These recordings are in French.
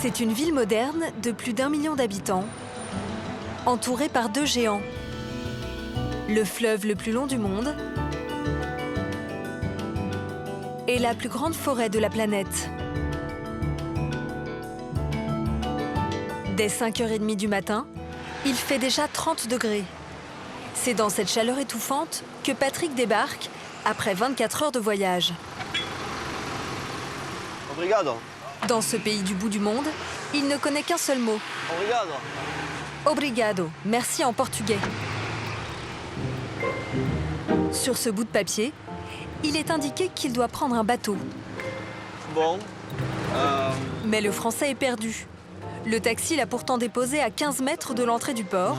C'est une ville moderne de plus d'1 million d'habitants, entourée par 2 géants. Le fleuve le plus long du monde et la plus grande forêt de la planète. Dès 5h30 du matin, il fait déjà 30 degrés. C'est dans cette chaleur étouffante que Patrick débarque après 24 heures de voyage. Obrigado. Dans ce pays du bout du monde, il ne connaît qu'un seul mot. Obrigado. Obrigado, merci en portugais. Sur ce bout de papier, il est indiqué qu'il doit prendre un bateau. Bon. Mais le français est perdu. Le taxi l'a pourtant déposé à 15 mètres de l'entrée du port.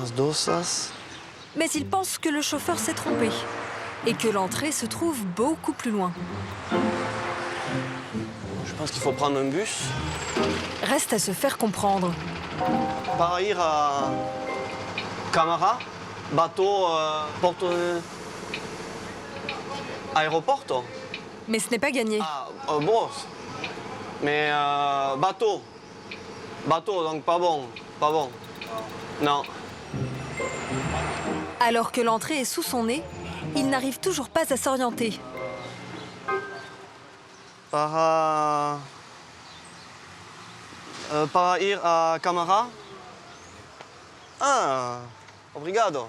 Mais il pense que le chauffeur s'est trompé et que l'entrée se trouve beaucoup plus loin. Je pense qu'il faut prendre un bus. Reste à se faire comprendre. Para ir a Camara, bateau Porto Aeroporto. Mais ce n'est pas gagné. Ah, bon. Mais bateau. Bateau, donc pas bon. Pas bon. Non. Alors que l'entrée est sous son nez, il n'arrive toujours pas à s'orienter. Para ir a Camara. Ah, obrigado.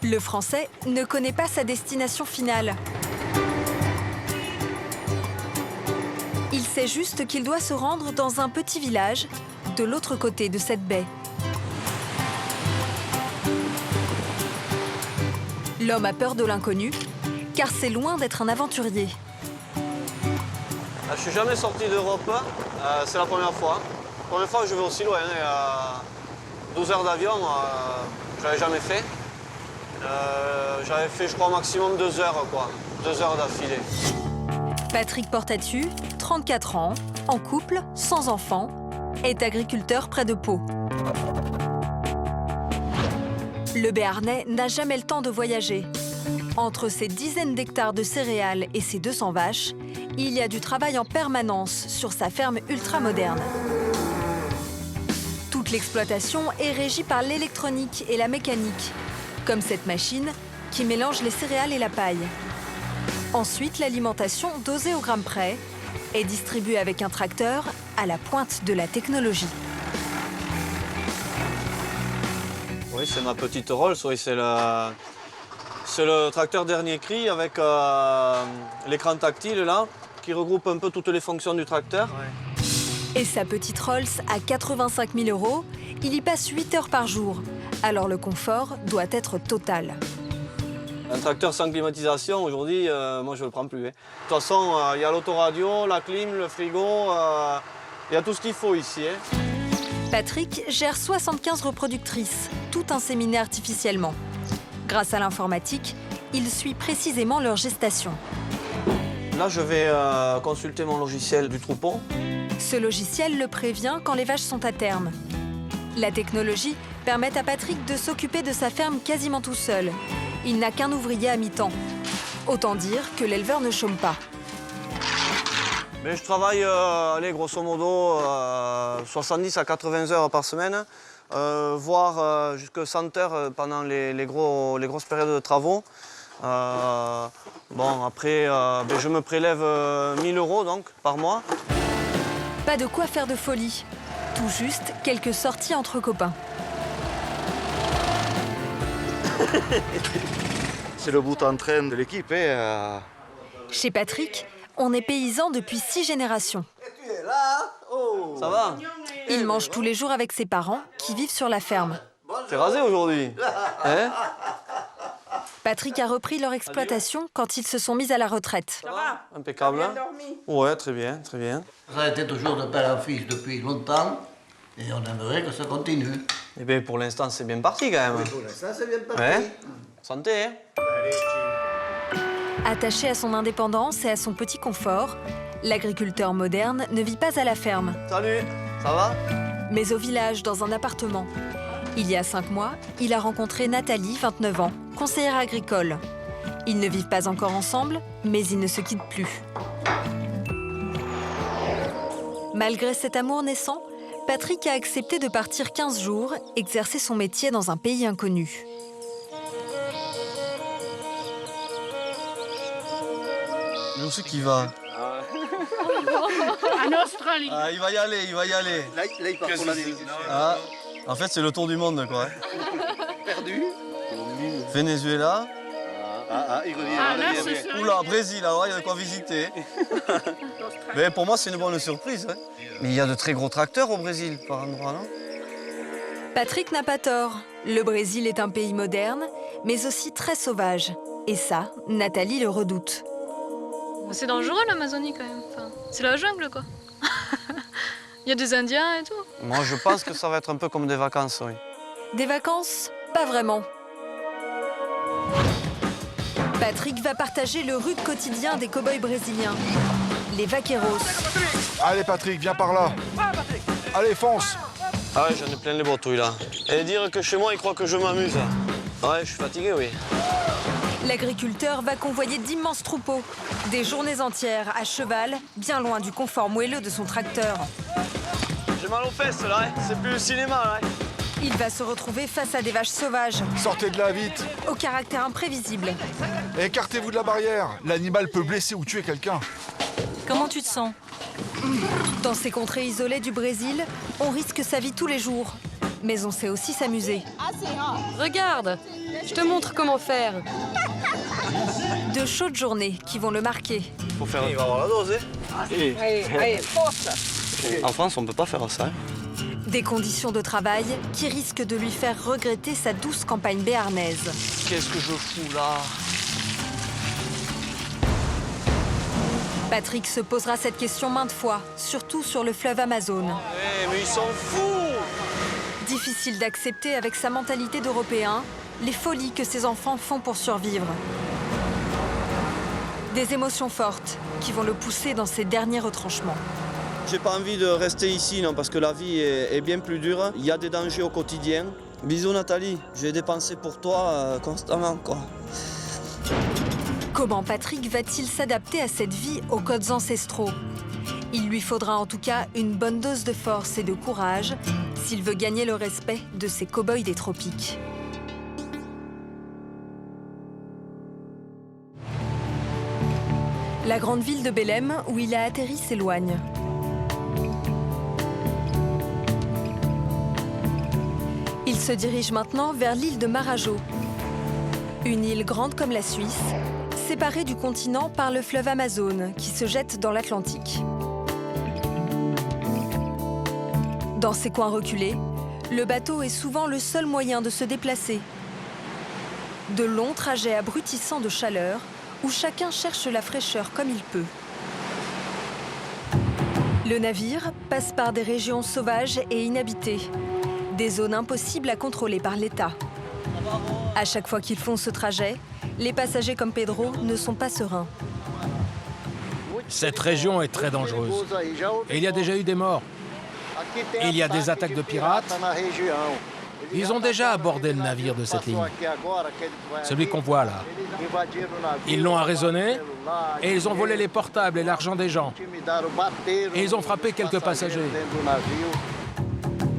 Le français ne connaît pas sa destination finale. Il sait juste qu'il doit se rendre dans un petit village de l'autre côté de cette baie. L'homme a peur de l'inconnu, car c'est loin d'être un aventurier. Je suis jamais sorti d'Europe, c'est la première fois. La première fois que je vais aussi loin, 12 heures d'avion, je l'avais jamais fait. J'avais fait, je crois, au maximum 2 heures, quoi. 2 heures d'affilée. Patrick Portatu, 34 ans, en couple, sans enfant, est agriculteur près de Pau. Le Béarnais n'a jamais le temps de voyager. Entre ses dizaines d'hectares de céréales et ses 200 vaches, il y a du travail en permanence sur sa ferme ultramoderne. Toute l'exploitation est régie par l'électronique et la mécanique, comme cette machine qui mélange les céréales et la paille. Ensuite, l'alimentation, dosée au gramme près, est distribuée avec un tracteur à la pointe de la technologie. Oui, c'est ma petite Rolls, oui, c'est le tracteur dernier cri avec l'écran tactile là, qui regroupe un peu toutes les fonctions du tracteur. Ouais. Et sa petite Rolls à 85 000 €, il y passe 8 heures par jour. Alors le confort doit être total. Un tracteur sans climatisation, aujourd'hui, moi je ne le prends plus. Hein. De toute façon, il y a l'autoradio, la clim, le frigo, il y a tout ce qu'il faut ici. Hein. Patrick gère 75 reproductrices, toutes inséminées artificiellement. Grâce à l'informatique, il suit précisément leur gestation. Là, je vais consulter mon logiciel du troupeau. Ce logiciel le prévient quand les vaches sont à terme. La technologie permet à Patrick de s'occuper de sa ferme quasiment tout seul. Il n'a qu'un ouvrier à mi-temps. Autant dire que l'éleveur ne chôme pas. Mais je travaille, allez, grosso modo, 70 à 80 heures par semaine, voire jusqu'à 100 heures pendant les grosses périodes de travaux. Bon, après, je me prélève 1 000 € donc, par mois. Pas de quoi faire de folie. Tout juste quelques sorties entre copains. C'est le bout en train de l'équipe. Chez Patrick, on est paysan depuis 6 générations. Ça va? Il mange tous les jours avec ses parents qui vivent sur la ferme. T'es rasé aujourd'hui, hein? Patrick a repris leur exploitation quand ils se sont mis à la retraite. Ça va? Impeccable. Bien dormi? Ouais, très bien, très bien. Ça a été toujours de père en fils depuis longtemps et on aimerait que ça continue. Eh bien, pour l'instant, c'est bien parti quand même. Oui, pour l'instant, c'est bien parti. Ouais. Santé, hein? Attaché à son indépendance et à son petit confort, l'agriculteur moderne ne vit pas à la ferme. Salut, ça va? Mais au village, dans un appartement. Il y a 5 mois, il a rencontré Nathalie, 29 ans, conseillère agricole. Ils ne vivent pas encore ensemble, mais ils ne se quittent plus. Malgré cet amour naissant, Patrick a accepté de partir 15 jours, exercer son métier dans un pays inconnu. Mais où c'est qu'il va? En Australie. Ah, il va y aller, il va y aller. Là, il part pour l'année. Ah, en fait, c'est le tour du monde, quoi. Perdu. Venezuela. Il revient. Ah, là, c'est sûr. Oula, Brésil, alors il y a de quoi visiter. Mais pour moi, c'est une bonne surprise. Hein. Mais il y a de très gros tracteurs au Brésil, par endroit, non? Patrick n'a pas tort. Le Brésil est un pays moderne, mais aussi très sauvage. Et ça, Nathalie le redoute. C'est dangereux l'Amazonie quand même. Enfin, c'est la jungle quoi. Il y a des Indiens et tout. Moi, je pense que ça va être un peu comme des vacances, oui. Des vacances? Pas vraiment. Patrick va partager le rude quotidien des cow-boys brésiliens. Les vaqueros. Allez Patrick, viens par là. Allez, fonce. Ah ouais, j'en ai plein les bretouilles, là. Et dire que chez moi, ils croient que je m'amuse. Ouais, je suis fatigué, oui. L'agriculteur va convoyer d'immenses troupeaux. Des journées entières à cheval, bien loin du confort moelleux de son tracteur. J'ai mal aux fesses, là. Hein. C'est plus le cinéma, là. Hein. Il va se retrouver face à des vaches sauvages, Sortez de là vite. au caractère imprévisible. Écartez-vous de la barrière. L'animal peut blesser ou tuer quelqu'un. Comment tu te sens? Dans ces contrées isolées du Brésil, on risque sa vie tous les jours. Mais on sait aussi s'amuser. Regarde, je te montre comment faire. De chaudes journées qui vont le marquer. Faut faire. Il va avoir la dose, hein. En France, on peut pas faire ça. Hein. Des conditions de travail qui risquent de lui faire regretter sa douce campagne béarnaise. Qu'est-ce que je fous, là? Patrick se posera cette question maintes fois, surtout sur le fleuve Amazone. Mais ils sont fous! Difficile d'accepter avec sa mentalité d'Européen les folies que ses enfants font pour survivre. Des émotions fortes qui vont le pousser dans ses derniers retranchements. J'ai pas envie de rester ici, non, parce que la vie est bien plus dure. Il y a des dangers au quotidien. Bisous, Nathalie. J'ai dépensé pour toi constamment, quoi. Comment Patrick va-t-il s'adapter à cette vie aux codes ancestraux? Il lui faudra en tout cas une bonne dose de force et de courage s'il veut gagner le respect de ces cow-boys des tropiques. La grande ville de Belém, où il a atterri, s'éloigne. Il se dirige maintenant vers l'île de Marajo, une île grande comme la Suisse, séparée du continent par le fleuve Amazone qui se jette dans l'Atlantique. Dans ces coins reculés, le bateau est souvent le seul moyen de se déplacer. De longs trajets abrutissants de chaleur où chacun cherche la fraîcheur comme il peut. Le navire passe par des régions sauvages et inhabitées, des zones impossibles à contrôler par l'État. À chaque fois qu'ils font ce trajet, les passagers comme Pedro ne sont pas sereins. Cette région est très dangereuse. Et il y a déjà eu des morts. Et il y a des attaques de pirates. Ils ont déjà abordé le navire de cette ligne. Celui qu'on voit là. Ils l'ont arraisonné et ils ont volé les portables et l'argent des gens. Et ils ont frappé quelques passagers.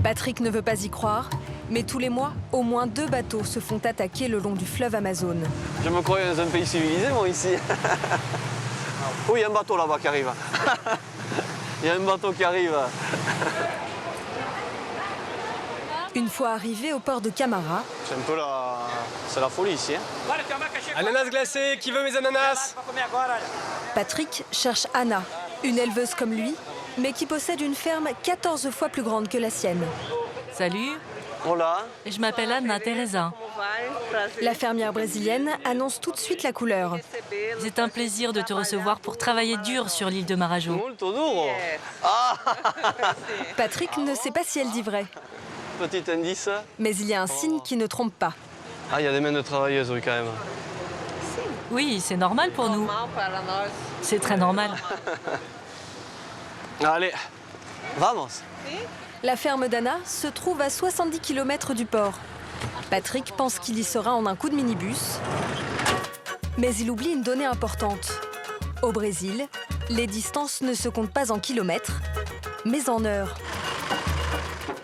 Patrick ne veut pas y croire, mais tous les mois, au moins 2 bateaux se font attaquer le long du fleuve Amazone. Je me croyais dans un pays civilisé, moi, ici. Oui, il y a un bateau là-bas qui arrive. Il y a un bateau qui arrive. Une fois arrivé au port de Camara, C'est un peu la... C'est la folie ici. Hein. Ananas glacé, qui veut mes ananas? Patrick cherche Anna, une éleveuse comme lui, mais qui possède une ferme 14 fois plus grande que la sienne. Salut, Hola. je m'appelle Anna Teresa. La fermière brésilienne annonce tout de suite la couleur. C'est un plaisir de te recevoir pour travailler dur sur l'île de Marajo. Molto duro. Ah. Patrick ne sait pas si elle dit vrai, Petit indice. mais il y a un signe qui ne trompe pas. Ah, il y a des mains de travailleuses, oui, quand même. Oui, c'est normal pour nous. C'est très normal. Allez, vamos. La ferme d'Anna se trouve à 70 km du port. Patrick pense qu'il y sera en un coup de minibus, mais il oublie une donnée importante. Au Brésil, les distances ne se comptent pas en kilomètres, mais en heures.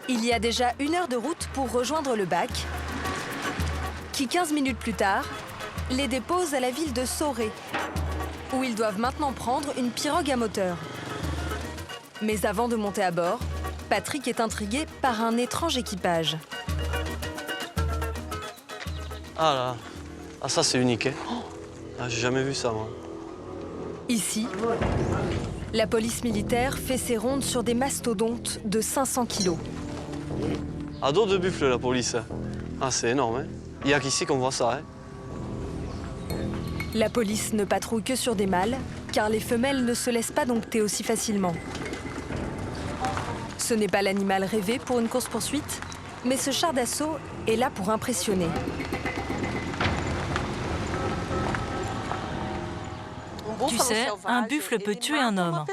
Il y a déjà 1 heure de route pour rejoindre le bac, qui 15 minutes plus tard, les dépose à la ville de Soré, où ils doivent maintenant prendre une pirogue à moteur. Mais avant de monter à bord, Patrick est intrigué par un étrange équipage. Ah là, ah ça c'est unique. Hein. Ah, j'ai jamais vu ça moi. Ici, la police militaire fait ses rondes sur des mastodontes de 500 kilos. À dos de buffle la police. Ah c'est énorme. Hein. Il n'y a qu'ici qu'on voit ça. Hein. La police ne patrouille que sur des mâles, car les femelles ne se laissent pas dompter aussi facilement. Ce n'est pas l'animal rêvé pour une course-poursuite, mais ce char d'assaut est là pour impressionner. Tu sais, un buffle peut tuer un homme.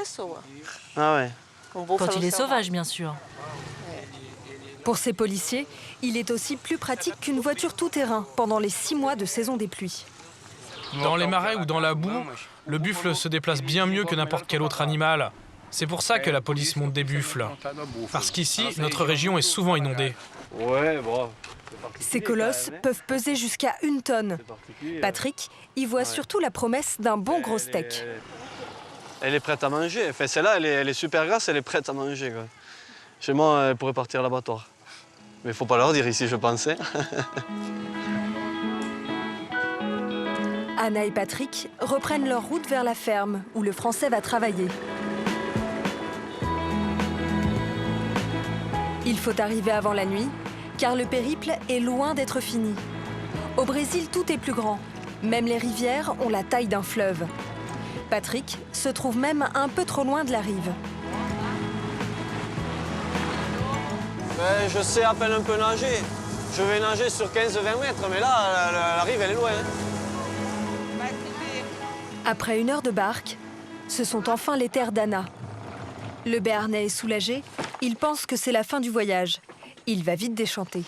Ah ouais. Quand il est sauvage, bien sûr. Pour ces policiers, il est aussi plus pratique qu'une voiture tout-terrain pendant les 6 mois de saison des pluies. Dans les marais ou dans la boue, le buffle se déplace bien mieux que n'importe quel autre animal. C'est pour ça que la police monte des buffles. Parce qu'ici, notre région est souvent inondée. Ouais, bon. Ces colosses peuvent peser jusqu'à 1 tonne. Patrick y voit surtout la promesse d'un bon gros steak. Elle est prête à manger. Enfin, celle-là, elle est super grasse, elle est prête à manger. Quoi. Chez moi, elle pourrait partir à l'abattoir. Mais il faut pas leur dire ici, je pensais. Anna et Patrick reprennent leur route vers la ferme où le Français va travailler. Il faut arriver avant la nuit, car le périple est loin d'être fini. Au Brésil, tout est plus grand. Même les rivières ont la taille d'un fleuve. Patrick se trouve même un peu trop loin de la rive. Ben, je sais à peine un peu nager. Je vais nager sur 15-20 mètres, mais là, la rive, elle est loin. Après 1 heure de barque, ce sont enfin les terres d'Anna. Le Béarnais est soulagé, il pense que c'est la fin du voyage. Il va vite déchanter.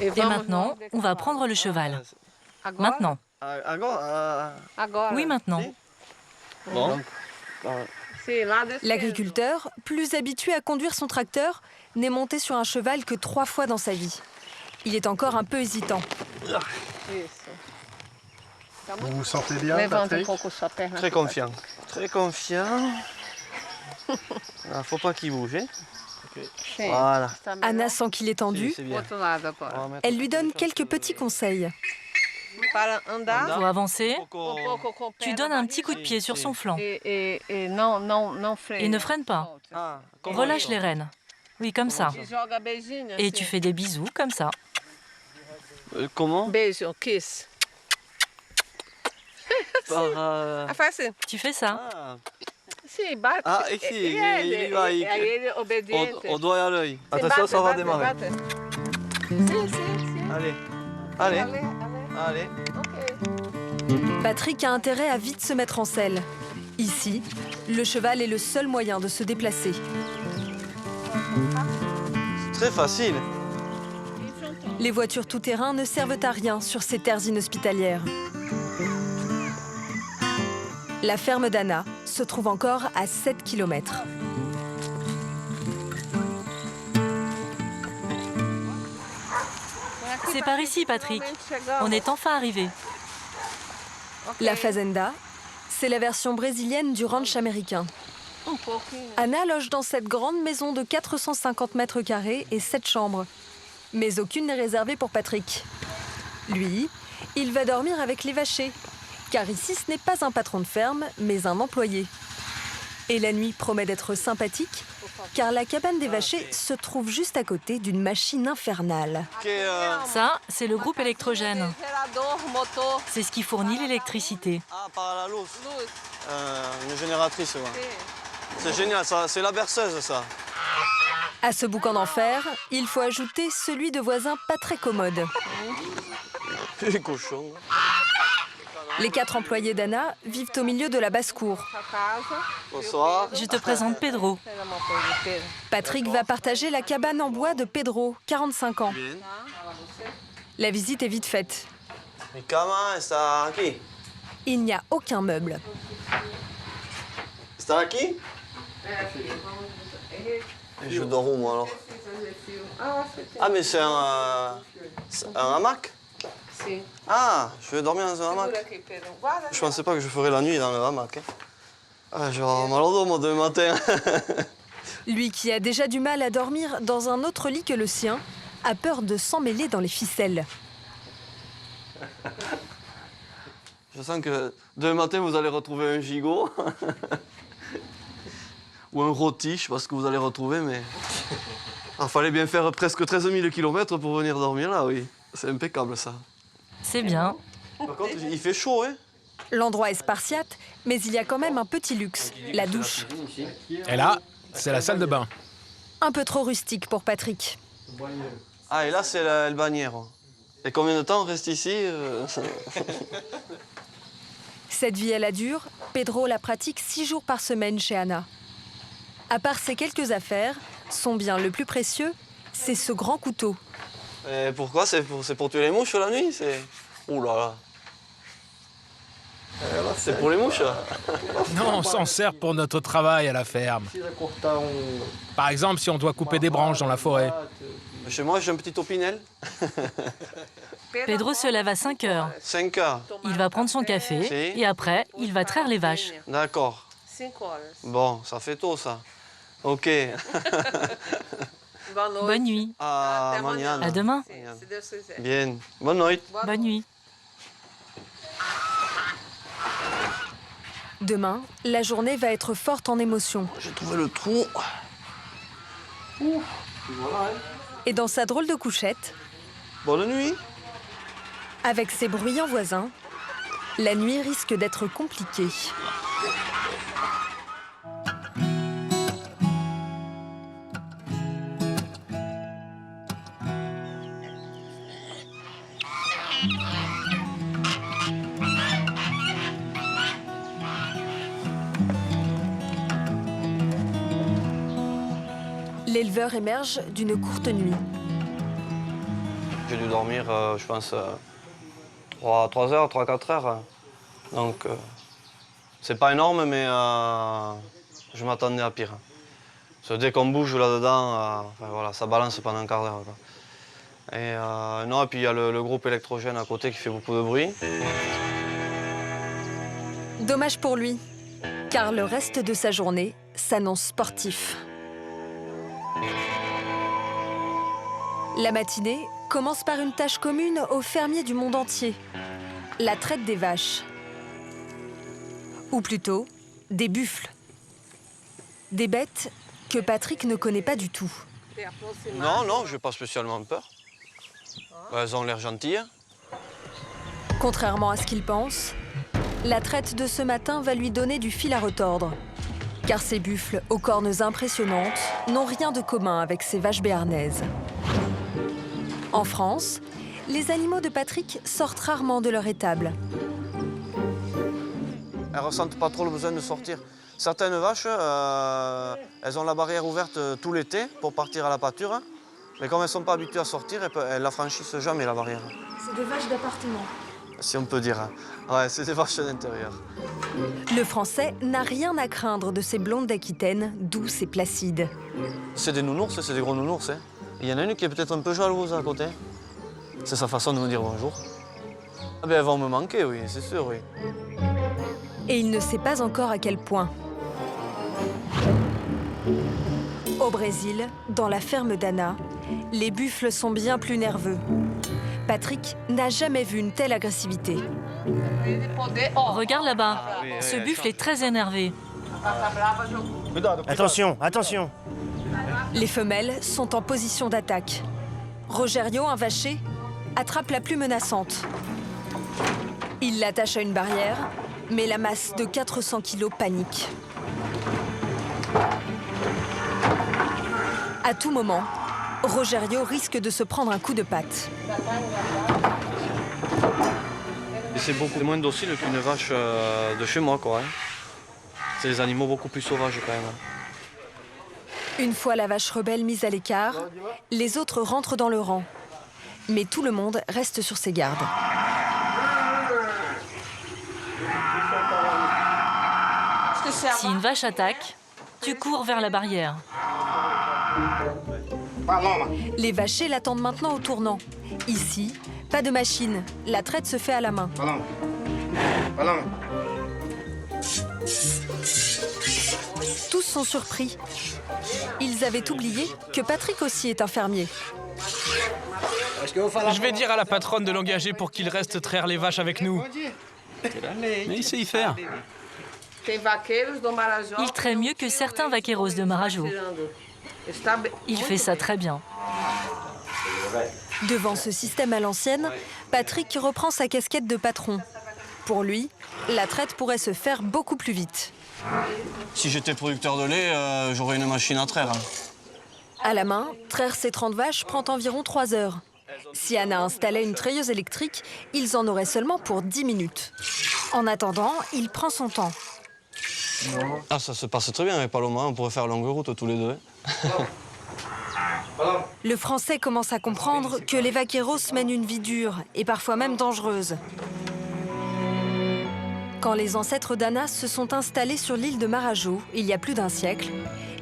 Et maintenant, on va prendre le cheval. Maintenant. Oui, maintenant. Bon. L'agriculteur, plus habitué à conduire son tracteur, n'est monté sur un cheval que 3 fois dans sa vie. Il est encore un peu hésitant. Vous vous sentez bien, Patrick? Très confiant. Très confiant. Ah, faut pas qu'il bouge. Hein. Voilà. Anna sent qu'il est tendu. C'est bien. Elle lui donne quelques petits conseils. Pour avancer, tu donnes un petit coup de pied sur son flanc. Et ne freine pas. Ah, Relâche les rênes. Oui, comme ça. Et tu fais des bisous, comme ça. Comment? Tu fais ça. Ah, ici, il va, au doigt et à l'œil. Attention, ça va démarrer. Allez, allez, allez. Patrick a intérêt à vite se mettre en selle. Ici, le cheval est le seul moyen de se déplacer. C'est très facile. Les voitures tout-terrain ne servent à rien sur ces terres inhospitalières. La ferme d'Anna se trouve encore à 7 km. C'est par ici, Patrick. On est enfin arrivés. La fazenda, c'est la version brésilienne du ranch américain. Anna loge dans cette grande maison de 450 mètres carrés et 7 chambres. Mais aucune n'est réservée pour Patrick. Lui, il va dormir avec les vachers. Car ici, ce n'est pas un patron de ferme, mais un employé. Et la nuit promet d'être sympathique, car la cabane des vachers se trouve juste à côté d'une machine infernale. Ça, c'est le groupe électrogène. C'est ce qui fournit l'électricité. Ah, par la louche. Une génératrice, ouais. C'est génial, ça. C'est la berceuse, ça. À ce boucan d'enfer, il faut ajouter celui de voisins pas très commodes. Les cochons. Les 4 employés d'Anna vivent au milieu de la basse-cour. Bonsoir. Je te présente Pedro. Patrick va partager la cabane en bois de Pedro, 45 ans. La visite est vite faite. Mais comment está aqui? Il n'y a aucun meuble. Está aqui? Et je dors où, moi, alors? Ah, mais c'est un hamac? Ah, je vais dormir dans un hamac. Je pensais pas que je ferais la nuit dans le hamac. Hein. Ah, je vais avoir mal au dos, moi, demain matin. Lui qui a déjà du mal à dormir dans un autre lit que le sien, a peur de s'emmêler dans les ficelles. Je sens que demain matin, vous allez retrouver un gigot. Ou un rôti, je sais pas ce que vous allez retrouver, mais... Il fallait bien faire presque 13 000 km pour venir dormir là, oui. C'est impeccable, ça. C'est bien. Par contre, il fait chaud, hein? L'endroit est spartiate, mais il y a quand même un petit luxe, la douche. Et là, c'est la salle de bain. Un peu trop rustique pour Patrick. Ah, et là, c'est le bannière. Et combien de temps on reste ici Cette vie à la dure, Pedro la pratique 6 jours par semaine chez Anna. À part ses quelques affaires, son bien le plus précieux, c'est ce grand couteau. Et pourquoi? C'est pour tuer les mouches la nuit? Ouh là là. C'est pour les mouches, là. Non, on s'en sert pour notre travail à la ferme. Par exemple, si on doit couper des branches dans la forêt. Chez moi, j'ai un petit opinel. Pedro se lève à 5 heures. 5 heures. Il va prendre son café Si. et après, il va traire les vaches. D'accord. Bon, ça fait tôt, ça. OK. Bonne nuit. À mañana. À demain. Bien. Bonne nuit. Bonne nuit. Demain, la journée va être forte en émotions. J'ai trouvé le trou. Et dans sa drôle de couchette, Bonne nuit. avec ses bruyants voisins, la nuit risque d'être compliquée. L'éleveur émerge d'une courte nuit. J'ai dû dormir, je pense, 3 heures, 3-4 heures. Donc, c'est pas énorme, mais je m'attendais à pire. Parce que dès qu'on bouge là-dedans, enfin, voilà, ça balance pendant un quart d'heure. Et non, et puis il y a le groupe électrogène à côté qui fait beaucoup de bruit. Dommage pour lui, car le reste de sa journée s'annonce sportif. La matinée commence par une tâche commune aux fermiers du monde entier, la traite des vaches. Ou plutôt, des buffles. Des bêtes que Patrick ne connaît pas du tout. Non, j'ai pas spécialement peur. Elles ont l'air gentilles. Contrairement à ce qu'il pense, la traite de ce matin va lui donner du fil à retordre. Car ces buffles aux cornes impressionnantes n'ont rien de commun avec ces vaches béarnaises. En France, les animaux de Patrick sortent rarement de leur étable. Elles ressentent pas trop le besoin de sortir. Certaines vaches, elles ont la barrière ouverte tout l'été pour partir à la pâture. Mais comme elles ne sont pas habituées à sortir, elles ne la franchissent jamais, la barrière. C'est des vaches d'appartement. Si on peut dire. Ouais, c'est des vaches d'intérieur. Le Français n'a rien à craindre de ces blondes d'Aquitaine, douces et placides. C'est des nounours, c'est des gros nounours. Hein. Il y en a une qui est peut-être un peu jalouse à côté. C'est sa façon de me dire bonjour. Ah ben, elles vont me manquer, oui, c'est sûr, oui. Et il ne sait pas encore à quel point. Au Brésil, dans la ferme d'Anna, les buffles sont bien plus nerveux. Patrick n'a jamais vu une telle agressivité. Regarde là-bas. Ce buffle est très énervé. Attention, attention. Les femelles sont en position d'attaque. Rogerio, un vacher, attrape la plus menaçante. Il l'attache à une barrière, mais la masse de 400 kilos panique. À tout moment, Rogerio risque de se prendre un coup de patte. Et c'est beaucoup moins docile qu'une vache de chez moi, quoi. Hein. C'est des animaux beaucoup plus sauvages, quand même. Une fois la vache rebelle mise à l'écart, les autres rentrent dans le rang. Mais tout le monde reste sur ses gardes. Si une vache attaque, Tu cours vers la barrière. Les vachers l'attendent maintenant au tournant. Ici, pas de machine, la traite se fait à la main. Tous sont surpris. Ils avaient oublié que Patrick aussi est un fermier. Je vais dire à la patronne de l'engager pour qu'il reste traire les vaches avec nous. Mais il sait y faire. Il traite mieux que certains vaqueros de Marajo. Il fait ça très bien. Devant ce système à l'ancienne, Patrick reprend sa casquette de patron. Pour lui, la traite pourrait se faire beaucoup plus vite. Si j'étais producteur de lait, j'aurais une machine à traire. À la main, traire ces 30 vaches prend environ 3 heures. Si Anna installait une treilleuse électrique, ils en auraient seulement pour 10 minutes. En attendant, il prend son temps. Ah, ça se passe très bien avec Paloma, on pourrait faire longue route tous les deux. Le Français commence à comprendre que les vaqueros mènent une vie dure et parfois même dangereuse. Quand les ancêtres d'Anna se sont installés sur l'île de Marajo, il y a plus d'un siècle,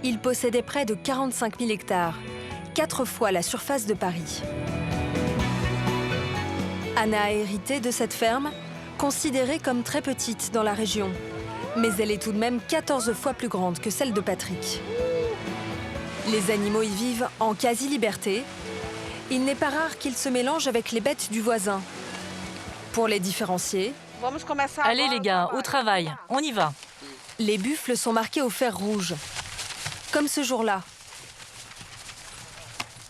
ils possédaient près de 45 000 hectares, 4 fois la surface de Paris. Anna a hérité de cette ferme, considérée comme très petite dans la région. Mais elle est tout de même 14 fois plus grande que celle de Patrick. Les animaux y vivent en quasi-liberté. Il n'est pas rare qu'ils se mélangent avec les bêtes du voisin. Pour les différencier, Allez les gars, au travail, on y va. les buffles sont marqués au fer rouge. Comme ce jour-là.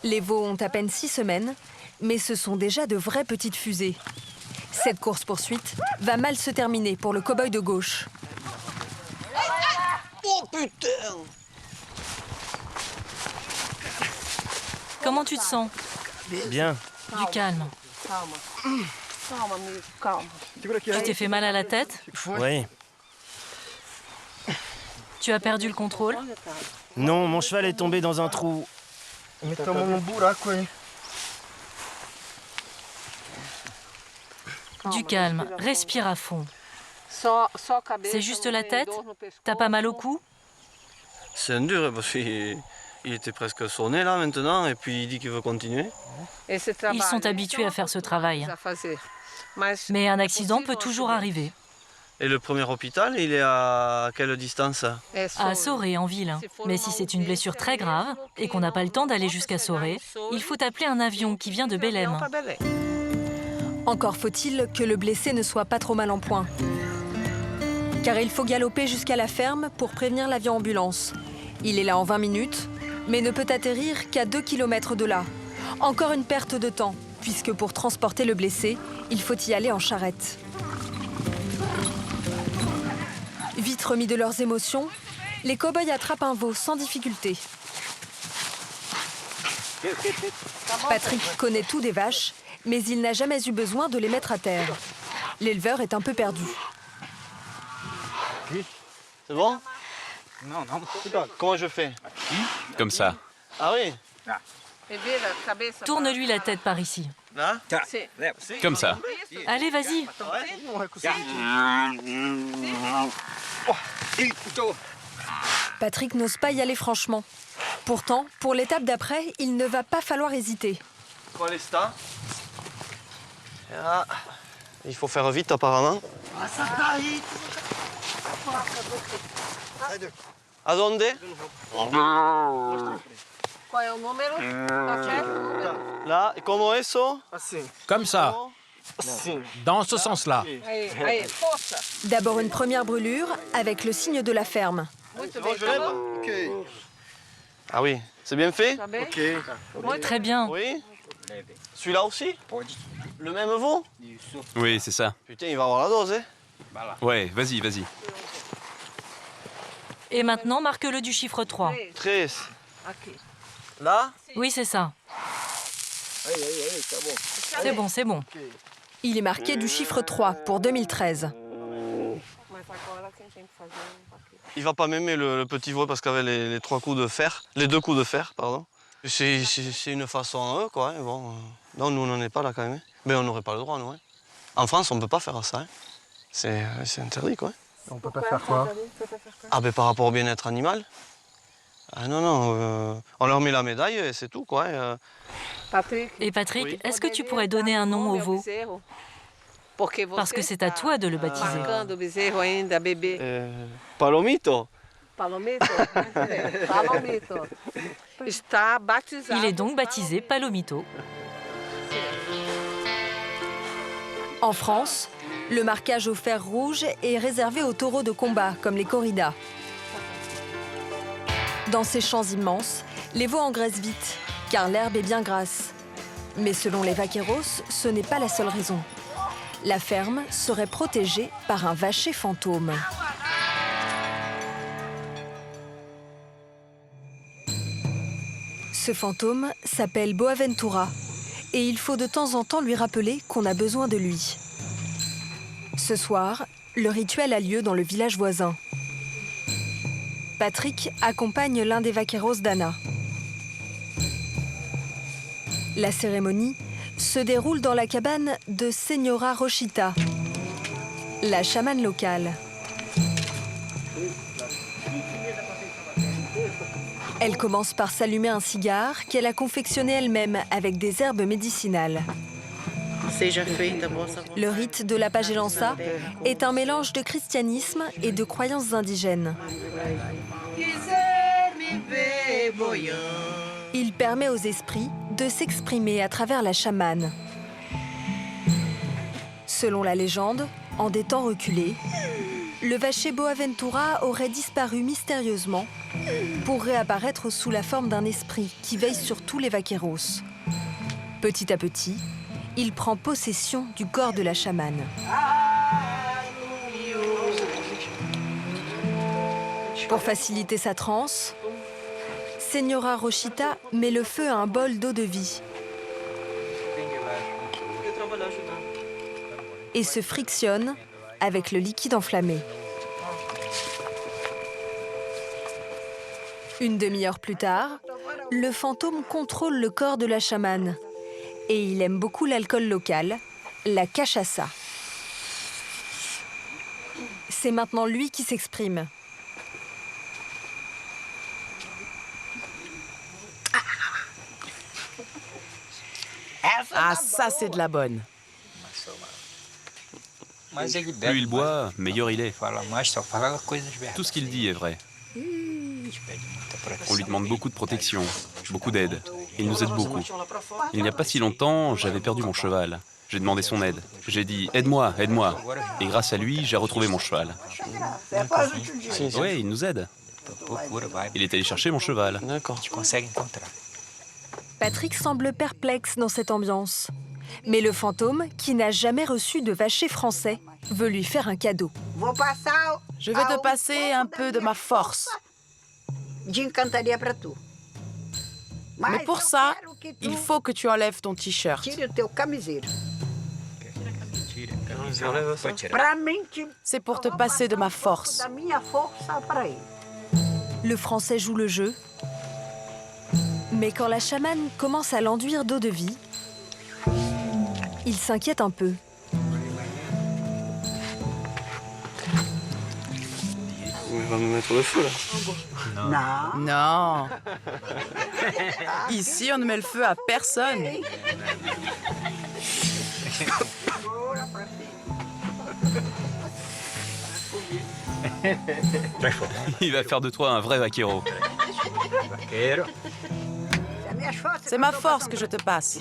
Les veaux ont à peine 6 semaines, mais ce sont déjà de vraies petites fusées. Cette course-poursuite va mal se terminer pour le cow-boy de gauche. Oh putain! Comment tu te sens? Bien. Du calme. Tu t'es fait mal à la tête? Oui. Tu as perdu le contrôle? Non, mon cheval est tombé dans un trou. Du calme, respire à fond. C'est juste la tête? T'as pas mal au cou? C'est un dur parce qu'il était presque sonné là maintenant et puis il dit qu'il veut continuer. Ils sont habitués à faire ce travail. Mais un accident peut toujours arriver. Et le premier hôpital, il est à quelle distance? À Soré, en ville. Mais si c'est une blessure très grave et qu'on n'a pas le temps d'aller jusqu'à Soré, il faut appeler un avion qui vient de Belém. Encore faut-il que le blessé ne soit pas trop mal en point. Car il faut galoper jusqu'à la ferme pour prévenir l'avion ambulance. Il est là en 20 minutes, mais ne peut atterrir qu'à 2 km de là. Encore une perte de temps, puisque pour transporter le blessé, il faut y aller en charrette. Vite remis de leurs émotions, les cow-boys attrapent un veau sans difficulté. Patrick connaît tout des vaches, mais il n'a jamais eu besoin de les mettre à terre. L'éleveur est un peu perdu. C'est bon? Non. Comment je fais? Comme ça. Ah oui? Tourne-lui la tête par ici. Là? Comme ça. Allez, vas-y. Patrick n'ose pas y aller franchement. Pourtant, pour l'étape d'après, il ne va pas falloir hésiter. Qual est ça? Ah, il faut faire vite apparemment. À donde? Là, comment est ça? Comme ça, dans ce sens-là. D'abord une première brûlure avec le signe de la ferme. Ah oui, c'est bien fait? Très bien. Oui. Celui-là aussi? Le même veau? Oui, c'est ça. Putain, il va avoir la dose, hein? Ouais, vas-y, vas-y. Et maintenant, marque-le du chiffre 3. 13. Là? Oui, c'est ça. C'est bon, c'est bon. Il est marqué du chiffre 3 pour 2013. Il va pas m'aimer le petit veau parce qu'avec les 3 coups de fer, les 2 coups de fer, pardon. C'est une façon à eux, quoi. Hein. Bon, non, nous, on n'en est pas là quand même. Mais on n'aurait pas le droit, nous. Hein. En France, on ne peut pas faire ça. Hein. C'est interdit, quoi. On peut pas faire quoi? Ah, ben par rapport au bien-être animal. Ah non, on leur met la médaille et c'est tout, quoi. Et Patrick, est-ce que tu pourrais donner un nom au veau? Parce que c'est à toi de le baptiser. Palomito. Il est donc baptisé Palomito. En France, le marquage au fer rouge est réservé aux taureaux de combat, comme les corridas. Dans ces champs immenses, les veaux engraissent vite, car l'herbe est bien grasse. Mais selon les vaqueros, ce n'est pas la seule raison. La ferme serait protégée par un vacher fantôme. Ce fantôme s'appelle Boaventura, et il faut de temps en temps lui rappeler qu'on a besoin de lui. Ce soir, le rituel a lieu dans le village voisin. Patrick accompagne l'un des vaqueros d'Anna. La cérémonie se déroule dans la cabane de Señora Rochita, la chamane locale. Elle commence par s'allumer un cigare qu'elle a confectionné elle-même avec des herbes médicinales. Le rite de la Pagelança est un mélange de christianisme et de croyances indigènes. Il permet aux esprits de s'exprimer à travers la chamane. Selon la légende, en des temps reculés, le vacher Boaventura aurait disparu mystérieusement pour réapparaître sous la forme d'un esprit qui veille sur tous les vaqueros. Petit à petit, il prend possession du corps de la chamane. Pour faciliter sa transe, Señora Rochita met le feu à un bol d'eau de vie et se frictionne avec le liquide enflammé. Une demi-heure plus tard, le fantôme contrôle le corps de la chamane et il aime beaucoup l'alcool local, la cachaça. C'est maintenant lui qui s'exprime. Ah, ça, c'est de la bonne. Plus il boit, meilleur il est. Tout ce qu'il dit est vrai. On lui demande beaucoup de protection, beaucoup d'aide. Il nous aide beaucoup. Il n'y a pas si longtemps, j'avais perdu mon cheval. J'ai demandé son aide. J'ai dit « Aide-moi, aide-moi ». Et grâce à lui, j'ai retrouvé mon cheval. Oui, il nous aide. Il est allé chercher mon cheval. Patrick semble perplexe dans cette ambiance. Mais le fantôme, qui n'a jamais reçu de vacher français, veut lui faire un cadeau. Je vais te passer un peu de ma force. Mais pour ça, il faut que tu enlèves ton t-shirt. C'est pour te passer de ma force. Le Français joue le jeu. Mais quand la chamane commence à l'enduire d'eau de vie, il s'inquiète un peu. Il va me mettre le feu, là. Non. Ici, on ne met le feu à personne. Il va faire de toi un vrai vaquero. C'est ma force que je te passe.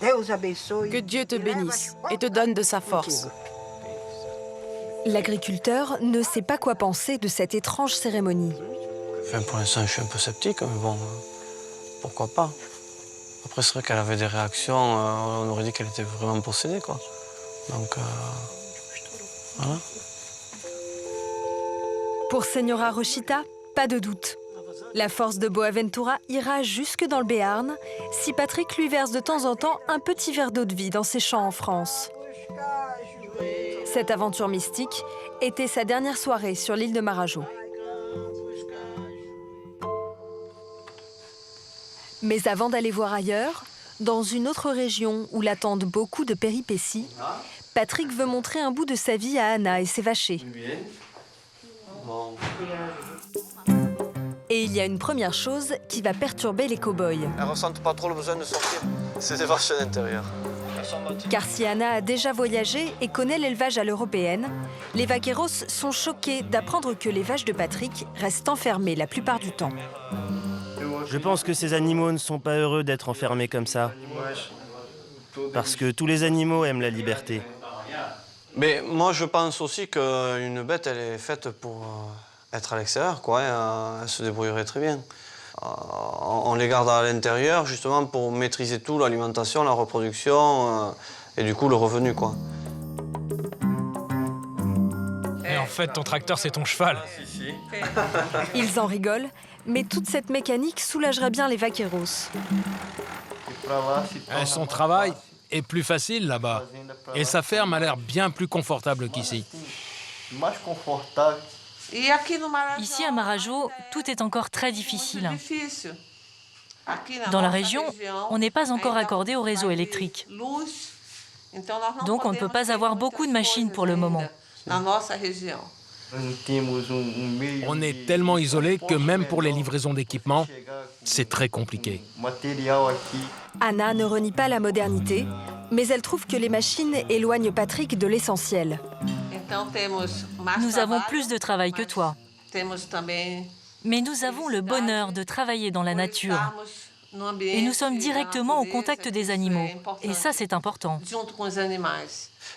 Que Dieu te bénisse et te donne de sa force. L'agriculteur ne sait pas quoi penser de cette étrange cérémonie. Enfin, pour l'instant, je suis un peu sceptique, mais bon, pourquoi pas. Après, c'est vrai qu'elle avait des réactions, on aurait dit qu'elle était vraiment possédée, quoi. Donc, voilà. Pour Señora Rochita, pas de doute. La force de Boaventura ira jusque dans le Béarn si Patrick lui verse de temps en temps un petit verre d'eau de vie dans ses champs en France. Cette aventure mystique était sa dernière soirée sur l'île de Marajo. Mais avant d'aller voir ailleurs, Dans une autre région où l'attendent beaucoup de péripéties, Patrick veut montrer un bout de sa vie à Anna et ses vachers. Et il y a une première chose qui va perturber les cow-boys. Elles ne ressentent pas trop le besoin de sortir. C'est des vaches à l'intérieur. Car si Anna a déjà voyagé et connaît l'élevage à l'européenne, les vaqueros sont choqués d'apprendre que les vaches de Patrick restent enfermées la plupart du temps. Je pense que ces animaux ne sont pas heureux d'être enfermés comme ça. Parce que tous les animaux aiment la liberté. Mais moi, je pense aussi qu'une bête, elle est faite pour être à l'extérieur, quoi. Elle se débrouillerait très bien. On les garde à l'intérieur, justement, pour maîtriser tout, l'alimentation, la reproduction, et du coup, le revenu, quoi. Et en fait, ton tracteur, c'est ton cheval. Ils en rigolent, mais toute cette mécanique soulagerait bien les vaqueros. Son travail est plus facile là-bas. Et sa ferme a l'air bien plus confortable qu'ici. Ici à Marajo, tout est encore très difficile. Dans la région, on n'est pas encore accordé au réseau électrique. Donc on ne peut pas avoir beaucoup de machines pour le moment. On est tellement isolé que même pour les livraisons d'équipements, c'est très compliqué. Anna ne renie pas la modernité, mais elle trouve que les machines éloignent Patrick de l'essentiel. Nous avons plus de travail que toi. Mais nous avons le bonheur de travailler dans la nature. Et nous sommes directement au contact des animaux. Et ça, c'est important.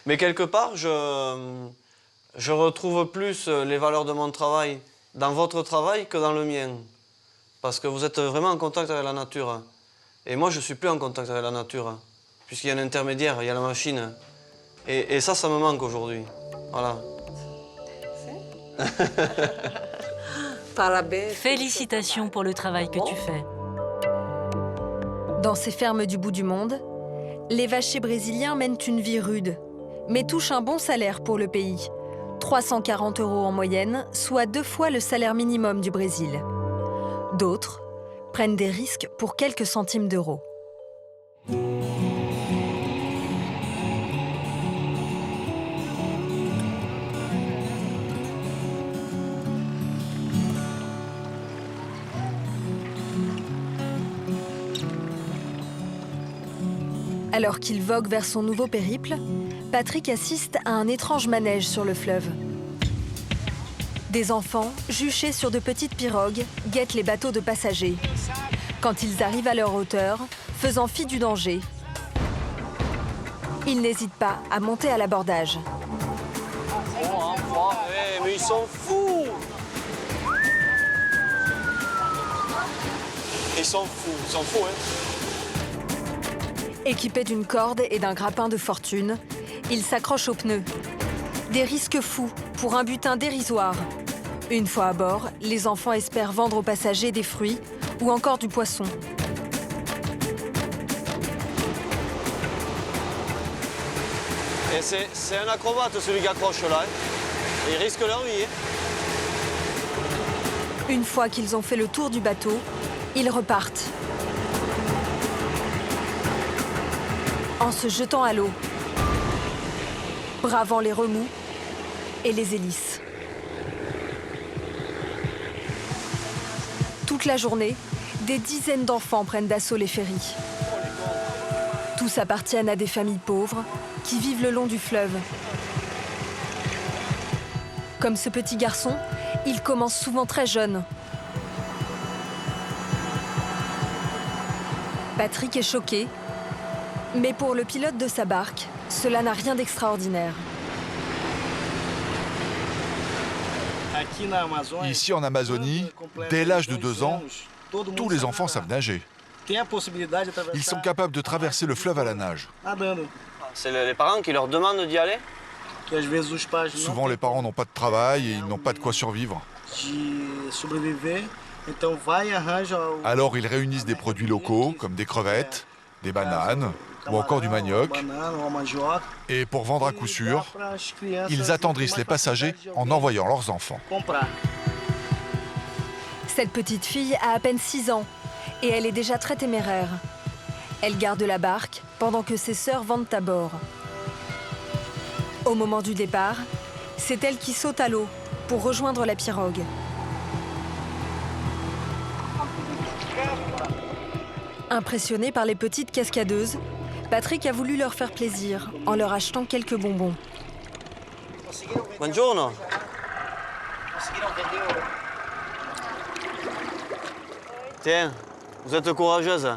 Mais quelque part, je retrouve plus les valeurs de mon travail dans votre travail que dans le mien. Parce que vous êtes vraiment en contact avec la nature. Et moi, je ne suis plus en contact avec la nature. Puisqu'il y a un intermédiaire, il y a la machine. Et ça me manque aujourd'hui. Voilà. Félicitations pour le travail que tu fais. Dans ces fermes du bout du monde, les vachers brésiliens mènent une vie rude, mais touchent un bon salaire pour le pays. 340 € en moyenne, soit 2 fois le salaire minimum du Brésil. D'autres prennent des risques pour quelques centimes d'euros. Alors qu'il vogue vers son nouveau périple, Patrick assiste à un étrange manège sur le fleuve. Des enfants, juchés sur de petites pirogues, guettent les bateaux de passagers. Quand ils arrivent à leur hauteur, faisant fi du danger, ils n'hésitent pas à monter à l'abordage. Mais ils sont fous! Ils sont fous, hein? Équipés d'une corde et d'un grappin de fortune, ils s'accrochent aux pneus. Des risques fous pour un butin dérisoire. Une fois à bord, les enfants espèrent vendre aux passagers des fruits ou encore du poisson. Et c'est un acrobate celui qui accroche là. Hein. Ils risquent leur vie. Hein. Une fois qu'ils ont fait le tour du bateau, ils repartent. En se jetant à l'eau, bravant les remous et les hélices. Toute la journée, des dizaines d'enfants prennent d'assaut les ferries. Tous appartiennent à des familles pauvres qui vivent le long du fleuve. Comme ce petit garçon, il commence souvent très jeune. Patrick est choqué, mais pour le pilote de sa barque, cela n'a rien d'extraordinaire. Ici en Amazonie, dès l'âge de 2 ans, tous les enfants savent nager. Ils sont capables de traverser le fleuve à la nage. C'est les parents qui leur demandent d'y aller? Souvent, les parents n'ont pas de travail et ils n'ont pas de quoi survivre. Alors, ils réunissent des produits locaux, comme des crevettes, des bananes ou encore du manioc. Et pour vendre à coup sûr, ils attendrissent les passagers en envoyant leurs enfants. Cette petite fille a à peine 6 ans et elle est déjà très téméraire. Elle garde la barque pendant que ses sœurs vendent à bord. Au moment du départ, c'est elle qui saute à l'eau pour rejoindre la pirogue. Impressionné par les petites cascadeuses, Patrick a voulu leur faire plaisir en leur achetant quelques bonbons. Buongiorno. Tiens, vous êtes courageuse.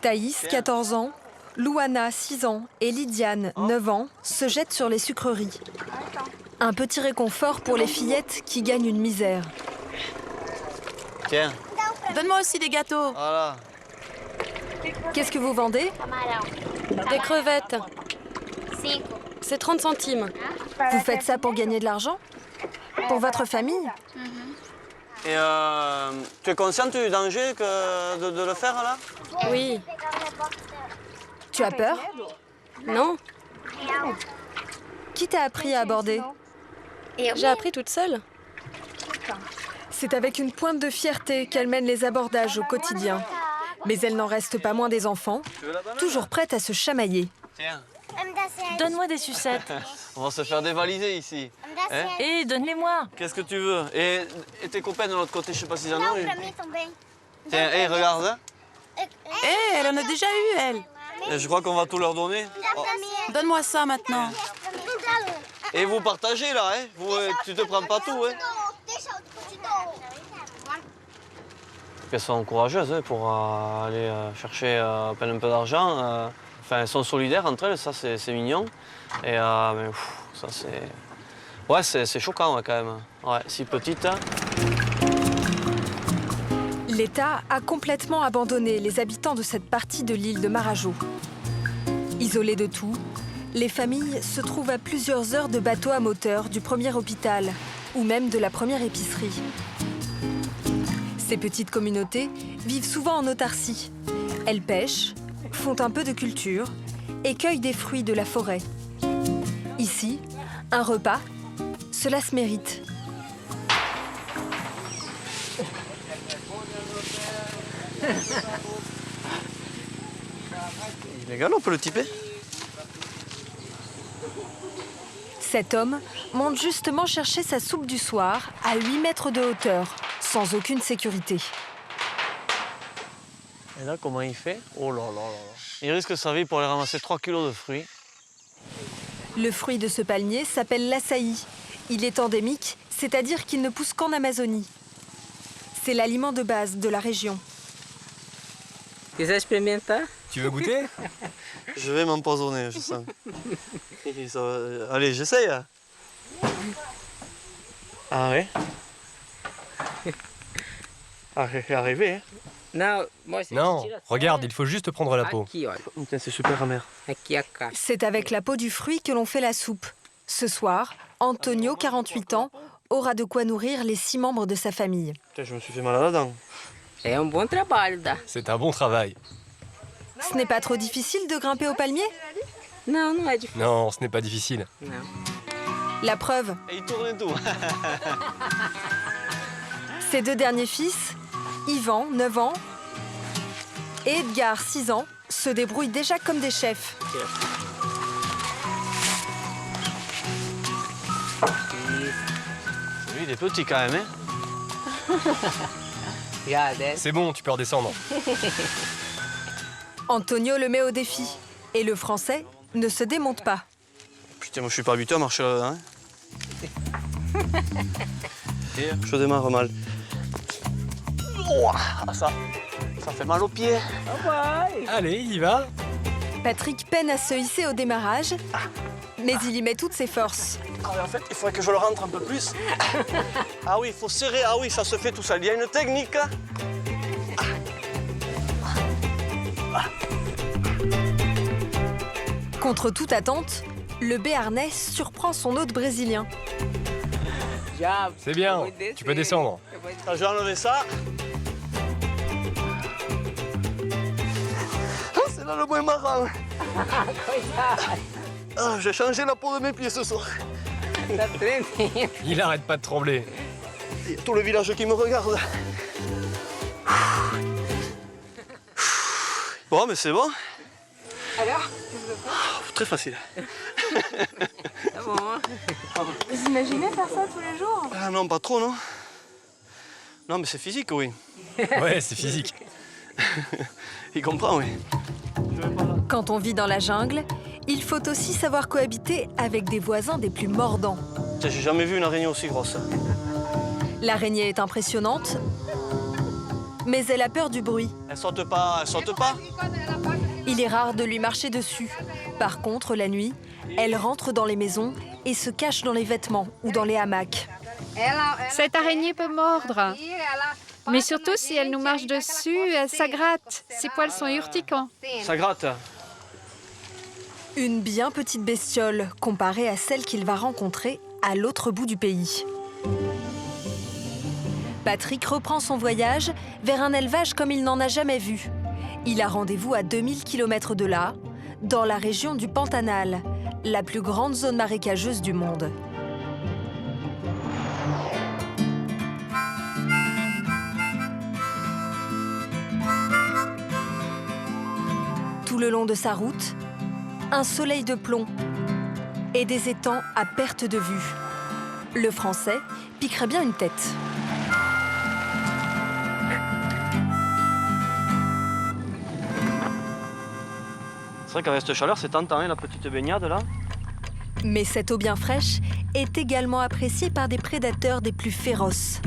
Thaïs, 14 ans, Louana, 6 ans et Lydiane, 9 ans, se jettent sur les sucreries. Un petit réconfort pour les fillettes qui gagnent une misère. Tiens. Donne-moi aussi des gâteaux. Voilà. Qu'est-ce que vous vendez? Des crevettes. C'est 30 centimes. Vous faites ça pour gagner de l'argent? Pour votre famille? Et tu es consciente du danger de le faire là? Oui. Tu as peur? Non. Qui t'a appris à aborder? J'ai appris toute seule. C'est avec une pointe de fierté qu'elle mène les abordages au quotidien. Mais elle n'en reste pas moins des enfants, toujours prêtes à se chamailler. Tiens. Donne-moi des sucettes. On va se faire dévaliser ici. Hein? Et donne-les-moi. Qu'est-ce que tu veux? Et tes copains de l'autre côté, je sais pas s'ils en ont eu. Tiens, hé, regarde. Hein? Elle en a déjà eu, elle. Et je crois qu'on va tout leur donner. Oh. Donne-moi ça maintenant. Et vous partagez là, hein? Tu te prends pas tout, hein? Elles sont courageuses hein, pour aller chercher un peu d'argent. Enfin, elles sont solidaires entre elles, ça c'est mignon. Et mais, ça c'est... Ouais, c'est choquant ouais, quand même. Ouais, si petite. L'État a complètement abandonné les habitants de cette partie de l'île de Marajo. Isolées de tout, les familles se trouvent à plusieurs heures de bateau à moteur du premier hôpital ou même de la première épicerie. Ces petites communautés vivent souvent en autarcie. Elles pêchent, font un peu de culture et cueillent des fruits de la forêt. Ici, un repas, cela se mérite. Illégal, on peut le typer? Cet homme monte justement chercher sa soupe du soir à 8 mètres de hauteur, sans aucune sécurité. Et là, comment il fait? Oh là là là là. Il risque sa vie pour aller ramasser 3 kilos de fruits. Le fruit de ce palmier s'appelle l'açaï. Il est endémique, c'est-à-dire qu'il ne pousse qu'en Amazonie. C'est l'aliment de base de la région. Tu veux goûter? Je vais m'empoisonner, je sens. Allez, j'essaye. Ah ouais? Arrivé, hein? Non, regarde, il faut juste prendre la peau. Putain, c'est super amer. C'est avec la peau du fruit que l'on fait la soupe. Ce soir, Antonio, 48 ans, aura de quoi nourrir les 6 membres de sa famille. Putain, je me suis fait mal à la dent. C'est un bon travail. Ce n'est pas trop difficile de grimper au palmier? Non, ce n'est pas difficile. La preuve, Et il tourne et tout. ses 2 derniers fils, Yvan, 9 ans, et Edgar, 6 ans, se débrouillent déjà comme des chefs. Lui, il est petit quand même, hein? C'est bon, tu peux redescendre. Antonio le met au défi. Et le Français ne se démonte pas. Putain, moi je suis pas habitué à marcher là-dedans. Hein? Je démarre mal. Ouah, ça fait mal aux pieds. Allez, il y va. Patrick peine à se hisser au démarrage, mais il y met toutes ses forces. Ah, mais en fait, il faudrait que je le rentre un peu plus. Ah oui, il faut serrer. Ah oui, ça se fait tout seul. Il y a une technique. Contre toute attente, le Béarnais surprend son hôte brésilien. C'est bien, tu peux descendre. Ah, je vais enlever ça. Ah, c'est là le moins marrant. Ah, j'ai changé la peau de mes pieds ce soir. Il arrête pas de trembler. Il y a tout le village qui me regarde. Bon, mais c'est bon. Alors, Très facile. ah bon, hein. Vous imaginez faire ça tous les jours? Ah non, pas trop, non. Non, mais c'est physique, oui. Ouais, c'est physique. Il comprend, oui. Quand on vit dans la jungle, il faut aussi savoir cohabiter avec des voisins des plus mordants. J'ai jamais vu une araignée aussi grosse. L'araignée est impressionnante, mais elle a peur du bruit. Elle saute pas, elle saute pas. Il est rare de lui marcher dessus. Par contre, la nuit, elle rentre dans les maisons et se cache dans les vêtements ou dans les hamacs. Cette araignée peut mordre. Mais surtout, si elle nous marche dessus, ça gratte. Ses poils sont urticants. Ça gratte. Une bien petite bestiole comparée à celle qu'il va rencontrer à l'autre bout du pays. Patrick reprend son voyage vers un élevage comme il n'en a jamais vu. Il a rendez-vous à 2000 km de là, dans la région du Pantanal, la plus grande zone marécageuse du monde. Tout le long de sa route, un soleil de plomb et des étangs à perte de vue. Le Français piquerait bien une tête. C'est vrai qu'avec cette chaleur, c'est tentant, hein, la petite baignade là. Mais cette eau bien fraîche est également appréciée par des prédateurs des plus féroces,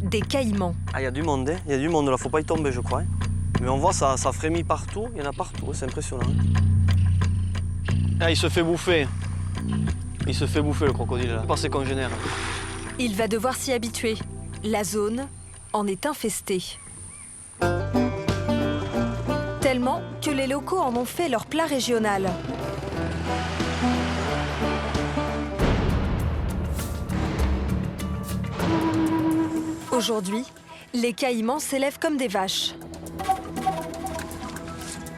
des caïmans. Ah, il y a du monde, hein. Il y a du monde là, faut pas y tomber, je crois. Hein. Mais on voit ça frémit partout, il y en a partout, c'est impressionnant. Ah, il se fait bouffer. Il se fait bouffer le crocodile là, par ses congénères. Il va devoir s'y habituer. La zone en est infestée. Tellement que les locaux en ont fait leur plat régional. Aujourd'hui, les caïmans s'élèvent comme des vaches.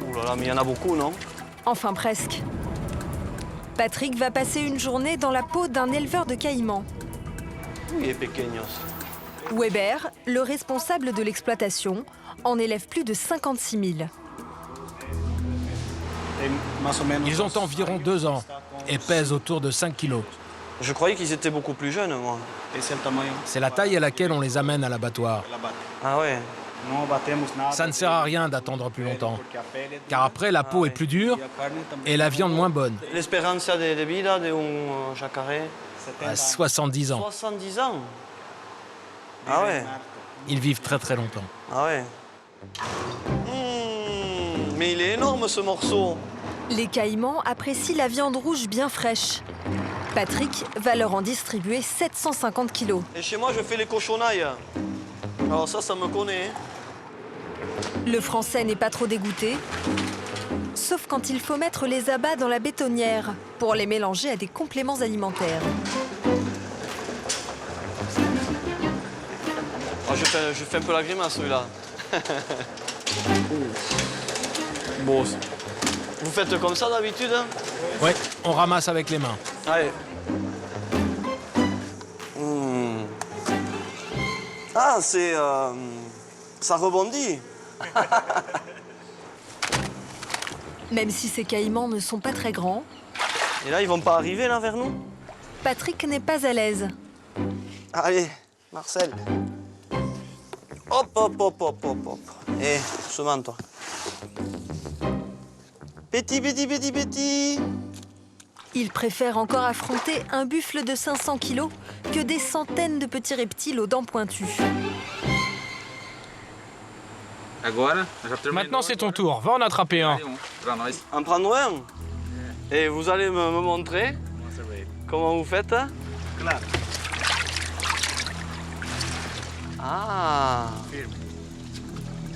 Ouh là là, mais il y en a beaucoup, non? Enfin presque. Patrick va passer une journée dans la peau d'un éleveur de caïmans. Il est pequeños. Weber, le responsable de l'exploitation, en élève plus de 56 000. Ils ont environ 2 ans et pèsent autour de 5 kilos. Je croyais qu'ils étaient beaucoup plus jeunes, moi. C'est la taille à laquelle on les amène à l'abattoir. Ah ouais. Ça ne sert à rien d'attendre plus longtemps, car après la peau est plus dure et la viande moins bonne. L'espérance de vida de un jacaré? À 70 ans. 70 ans? Ah ouais. Ils vivent très très longtemps. Ah ouais. Mais il est énorme ce morceau. Les caïmans apprécient la viande rouge bien fraîche. Patrick va leur en distribuer 750 kilos. Et chez moi, je fais les cochonailles. Alors ça me connaît. Le Français n'est pas trop dégoûté, sauf quand il faut mettre les abats dans la bétonnière pour les mélanger à des compléments alimentaires. Oh, je fais un peu la grimace, celui-là. Bon, vous faites comme ça d'habitude? Ouais, on ramasse avec les mains. Allez. Ah, c'est... ça rebondit. Même si ces caïmans ne sont pas très grands... Et là, ils vont pas arriver, là, vers nous? Patrick n'est pas à l'aise. Allez, Marcel. Hop, hop, hop, hop, hop, hop. Eh, doucement, toi. Petit, petit, petit, petit. Il préfère encore affronter un buffle de 500 kilos que des centaines de petits reptiles aux dents pointues. Maintenant, c'est ton tour. Va en attraper un. En prendre un? Et vous allez me montrer comment vous faites? Ah!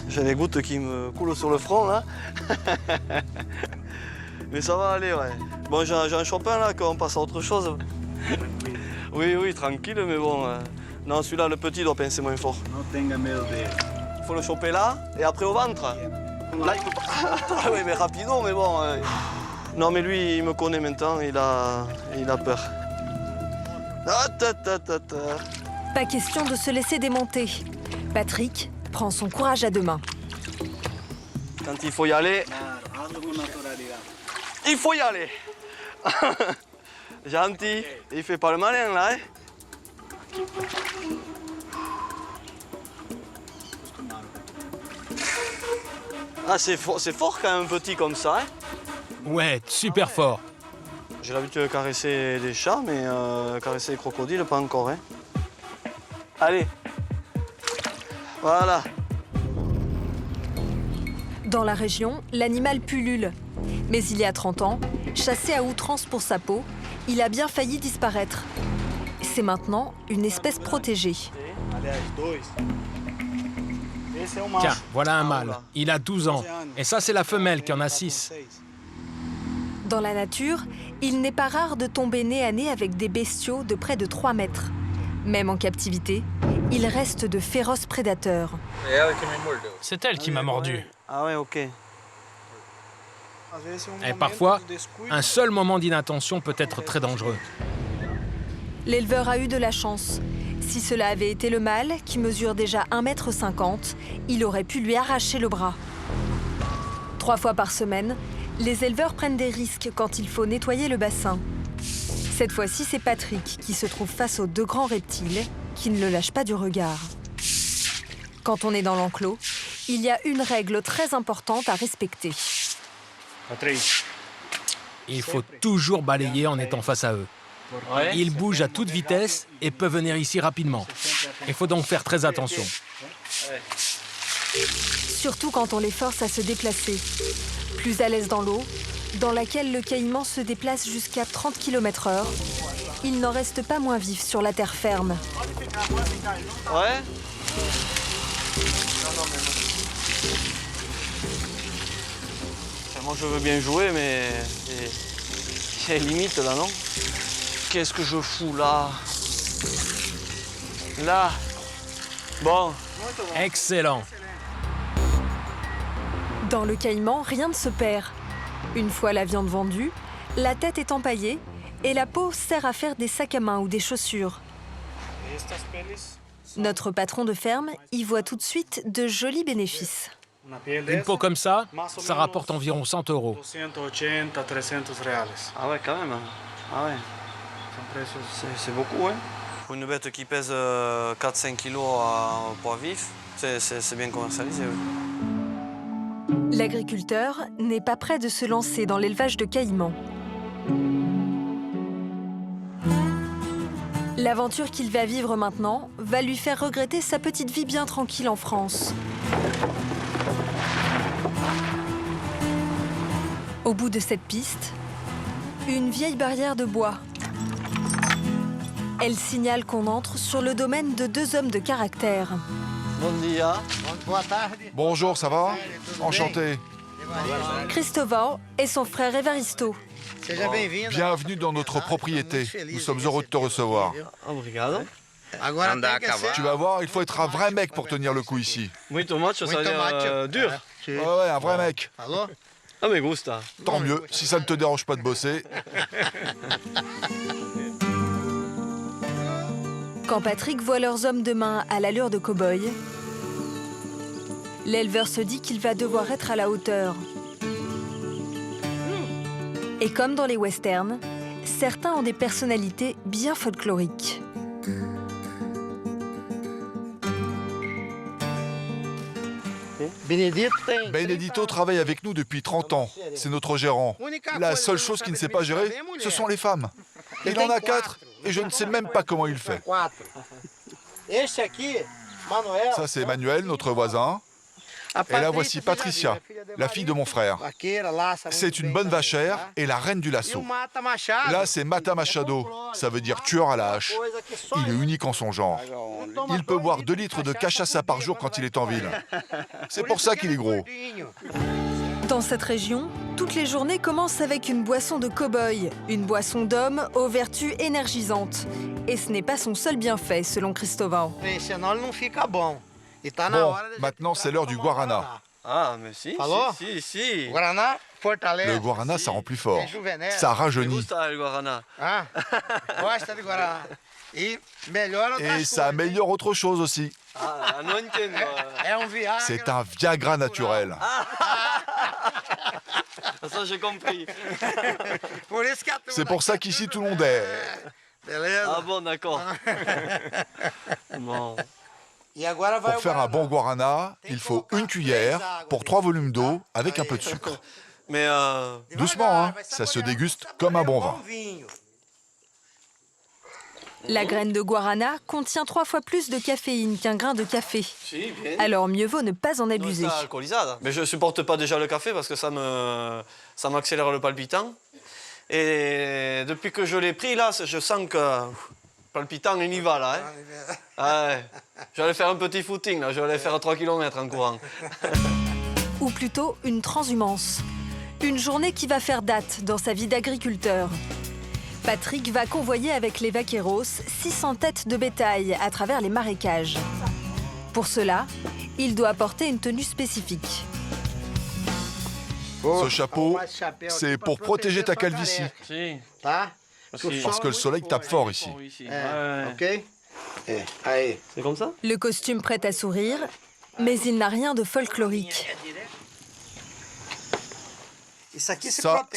J'ai les gouttes qui me coulent sur le front, là. Mais ça va aller, ouais. Bon, j'ai un chopin, là, quand on passe à autre chose. Oui, oui, tranquille, mais bon... Non, celui-là, le petit, doit pincer moins fort. Il faut le choper là, et après au ventre. Là, il peut pas... Ah oui, mais rapido, mais bon... Non, mais lui, il me connaît maintenant, il a peur. Ah, ta, ta, ta, ta. Pas question de se laisser démonter. Patrick prend son courage à deux mains. Quand il faut y aller, il faut y aller. Gentil, il fait pas le malin là. Hein? Ah, c'est fort quand même petit comme ça. Hein? Ouais, super fort. J'ai l'habitude de caresser des chats, mais caresser les crocodiles, pas encore. Hein? Allez. Voilà. Dans la région, l'animal pullule. Mais il y a 30 ans, chassé à outrance pour sa peau, il a bien failli disparaître. C'est maintenant une espèce protégée. Tiens, voilà un mâle. Il a 12 ans. Et ça, c'est la femelle qui en a 6. Dans la nature, il n'est pas rare de tomber nez à nez avec des bestiaux de près de 3 mètres. Même en captivité, ils restent de féroces prédateurs. C'est elle qui m'a mordu. Ah ouais, ok. Et parfois, un seul moment d'inattention peut être très dangereux. L'éleveur a eu de la chance. Si cela avait été le mâle, qui mesure déjà 1,50 m, il aurait pu lui arracher le bras. 3 fois par semaine, les éleveurs prennent des risques quand il faut nettoyer le bassin. Cette fois-ci, c'est Patrick qui se trouve face aux 2 grands reptiles qui ne le lâchent pas du regard. Quand on est dans l'enclos, il y a une règle très importante à respecter. Il faut toujours balayer en étant face à eux. Ils bougent à toute vitesse et peuvent venir ici rapidement. Il faut donc faire très attention. Surtout quand on les force à se déplacer. Plus à l'aise dans l'eau, dans laquelle le caïman se déplace jusqu'à 30 km/h, il n'en reste pas moins vif sur la terre ferme. Ouais. Moi je veux bien jouer, mais il y a limite là, non? Qu'est-ce que je fous là? Là. Bon. Excellent. Dans le caïman, rien ne se perd. Une fois la viande vendue, la tête est empaillée et la peau sert à faire des sacs à main ou des chaussures. Notre patron de ferme y voit tout de suite de jolis bénéfices. Une peau comme ça rapporte environ 100 €. Ah ouais, quand même. Ah ouais. C'est beaucoup, hein. Pour une bête qui pèse 4-5 kilos au poids vif, c'est bien commercialisé. Oui. L'agriculteur n'est pas prêt de se lancer dans l'élevage de caïmans. L'aventure qu'il va vivre maintenant va lui faire regretter sa petite vie bien tranquille en France. Au bout de cette piste, une vieille barrière de bois. Elle signale qu'on entre sur le domaine de 2 hommes de caractère. Bon dia. Bonjour, ça va? Enchanté. Cristóvão et son frère Evaristo. Bienvenue dans notre propriété. Nous sommes heureux de te recevoir. Tu vas voir, il faut être un vrai mec pour tenir le coup ici. Muito macho, ça veut dire dur. Ouais, un vrai mec. Ah mais gusta. Tant mieux, si ça ne te dérange pas de bosser. Quand Patrick voit leurs hommes de main à l'allure de cow-boy, l'éleveur se dit qu'il va devoir être à la hauteur. Et comme dans les westerns, certains ont des personnalités bien folkloriques. Benedito travaille avec nous depuis 30 ans. C'est notre gérant. La seule chose qu'il ne sait pas gérer, ce sont les femmes. Il en a 4 et je ne sais même pas comment il fait. Ça, c'est Manuel, notre voisin. Et là, voici Patricia, la fille de mon frère. C'est une bonne vachère et la reine du lasso. Là, c'est Mata Machado, ça veut dire tueur à la hache. Il est unique en son genre. Il peut boire 2 litres de cachaça par jour quand il est en ville. C'est pour ça qu'il est gros. Dans cette région, toutes les journées commencent avec une boisson de cow-boy, une boisson d'homme aux vertus énergisantes. Et ce n'est pas son seul bienfait, selon Cristóvão. Bon, maintenant c'est l'heure du guarana. Ah, mais si. Le guarana, ça rend plus fort. Ça rajeunit. Et ça améliore autre chose aussi. C'est un Viagra naturel. Ça, j'ai compris. C'est pour ça qu'ici tout le monde est... Ah bon, d'accord. Bon. Pour faire un bon guarana, il faut une cuillère pour 3 volumes d'eau avec un peu de sucre. Mais Doucement, hein, ça se déguste comme un bon vin. La graine de guarana contient 3 fois plus de caféine qu'un grain de café. Alors mieux vaut ne pas en abuser. Mais je supporte pas déjà le café parce que ça m'accélère le palpitant. Et depuis que je l'ai pris, là, je sens que le palpitant, il y va, là. Hein. Ouais. J'allais faire un petit footing, là. J'allais faire 3 km en courant. Ou plutôt une transhumance. Une journée qui va faire date dans sa vie d'agriculteur. Patrick va convoyer avec les vaqueros 600 têtes de bétail à travers les marécages. Pour cela, il doit porter une tenue spécifique. Ce chapeau, c'est pour protéger ta calvitie. Parce que le soleil tape fort ici. C'est comme ça? Le costume prête à sourire, mais il n'a rien de folklorique. Ça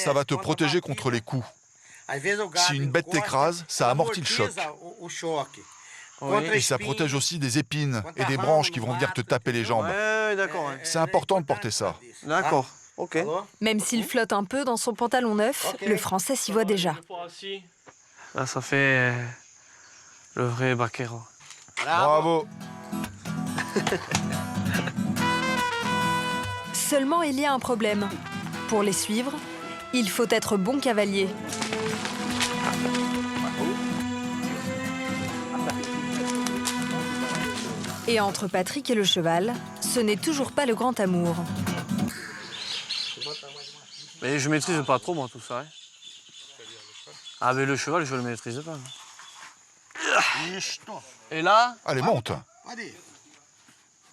va te protéger contre les coups. Si une bête t'écrase, ça amortit le choc. Et ça protège aussi des épines et des branches qui vont venir te taper les jambes. D'accord. C'est important de porter ça. D'accord. Ok. Même s'il flotte un peu dans son pantalon neuf, le Français s'y voit déjà. Là, ça fait le vrai vaquero. Bravo. Seulement, il y a un problème. Pour les suivre, il faut être bon cavalier. Et entre Patrick et le cheval, ce n'est toujours pas le grand amour. Mais je maîtrise pas trop, moi, tout ça. Hein. Ah, mais le cheval, je le maîtrise pas. Et là? Allez, monte.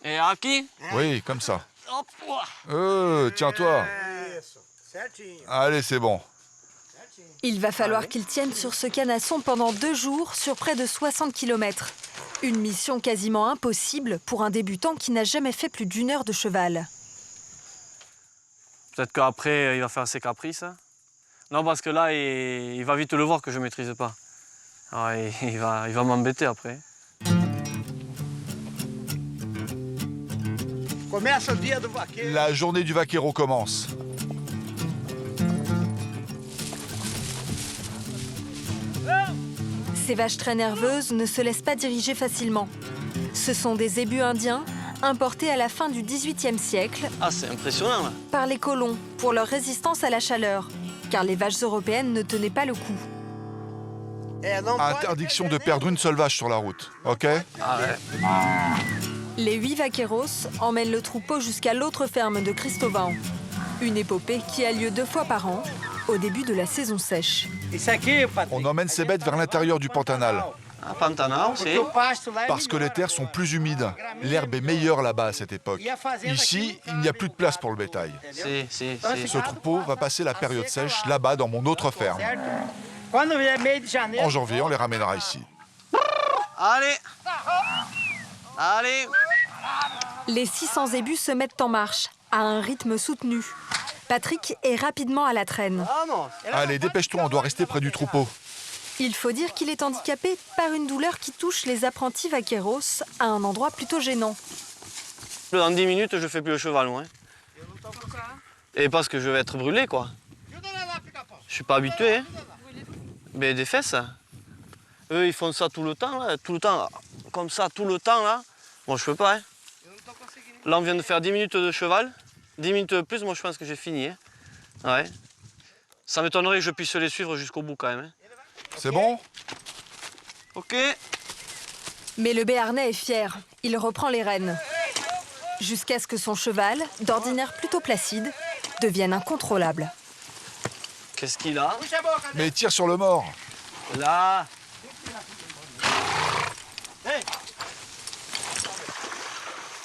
Et à qui? Oui, comme ça. Tiens-toi. Allez, c'est bon. Il va falloir qu'il tienne sur ce canasson pendant 2 jours sur près de 60 km. Une mission quasiment impossible pour un débutant qui n'a jamais fait plus d'1 heure de cheval. Peut-être qu'après, il va faire ses caprices. Hein. Non, parce que là, il va vite le voir que je ne maîtrise pas. Alors, il va m'embêter après. La journée du vaquero commence. Ces vaches très nerveuses ne se laissent pas diriger facilement. Ce sont des zébus indiens importés à la fin du XVIIIe siècle. Ah, c'est impressionnant, là. Par les colons, pour leur résistance à la chaleur, car les vaches européennes ne tenaient pas le coup. Interdiction de perdre une seule vache sur la route, ok? Ah ouais. Les 8 vaqueros emmènent le troupeau jusqu'à l'autre ferme de Cristovão. Une épopée qui a lieu 2 fois par an, au début de la saison sèche. On emmène ces bêtes vers l'intérieur du Pantanal. Ah, Pantanal, c'est... Parce que les terres sont plus humides. L'herbe est meilleure là-bas à cette époque. Ici, il n'y a plus de place pour le bétail. Ce troupeau va passer la période sèche là-bas dans mon autre ferme. En janvier, on les ramènera ici. Allez! Allez! Les 600 zébus se mettent en marche, à un rythme soutenu. Patrick est rapidement à la traîne. Allez, dépêche-toi, on doit rester près du troupeau. Il faut dire qu'il est handicapé par une douleur qui touche les apprentis vaqueros à un endroit plutôt gênant. Dans 10 minutes, je fais plus le cheval, moi. Et parce que je vais être brûlé, quoi. Je suis pas habitué, hein. Mais des fesses. Eux, ils font ça tout le temps, là. Tout le temps, comme ça, tout le temps, là. Moi, je peux pas, hein. Là, on vient de faire 10 minutes de cheval. 10 minutes de plus, moi, je pense que j'ai fini, hein. Ouais. Ça m'étonnerait que je puisse les suivre jusqu'au bout, quand même, hein. C'est bon? Ok. Mais le béarnais est fier. Il reprend les rênes. Jusqu'à ce que son cheval, d'ordinaire plutôt placide, devienne incontrôlable. Qu'est-ce qu'il a? Mais tire sur le mort. Là.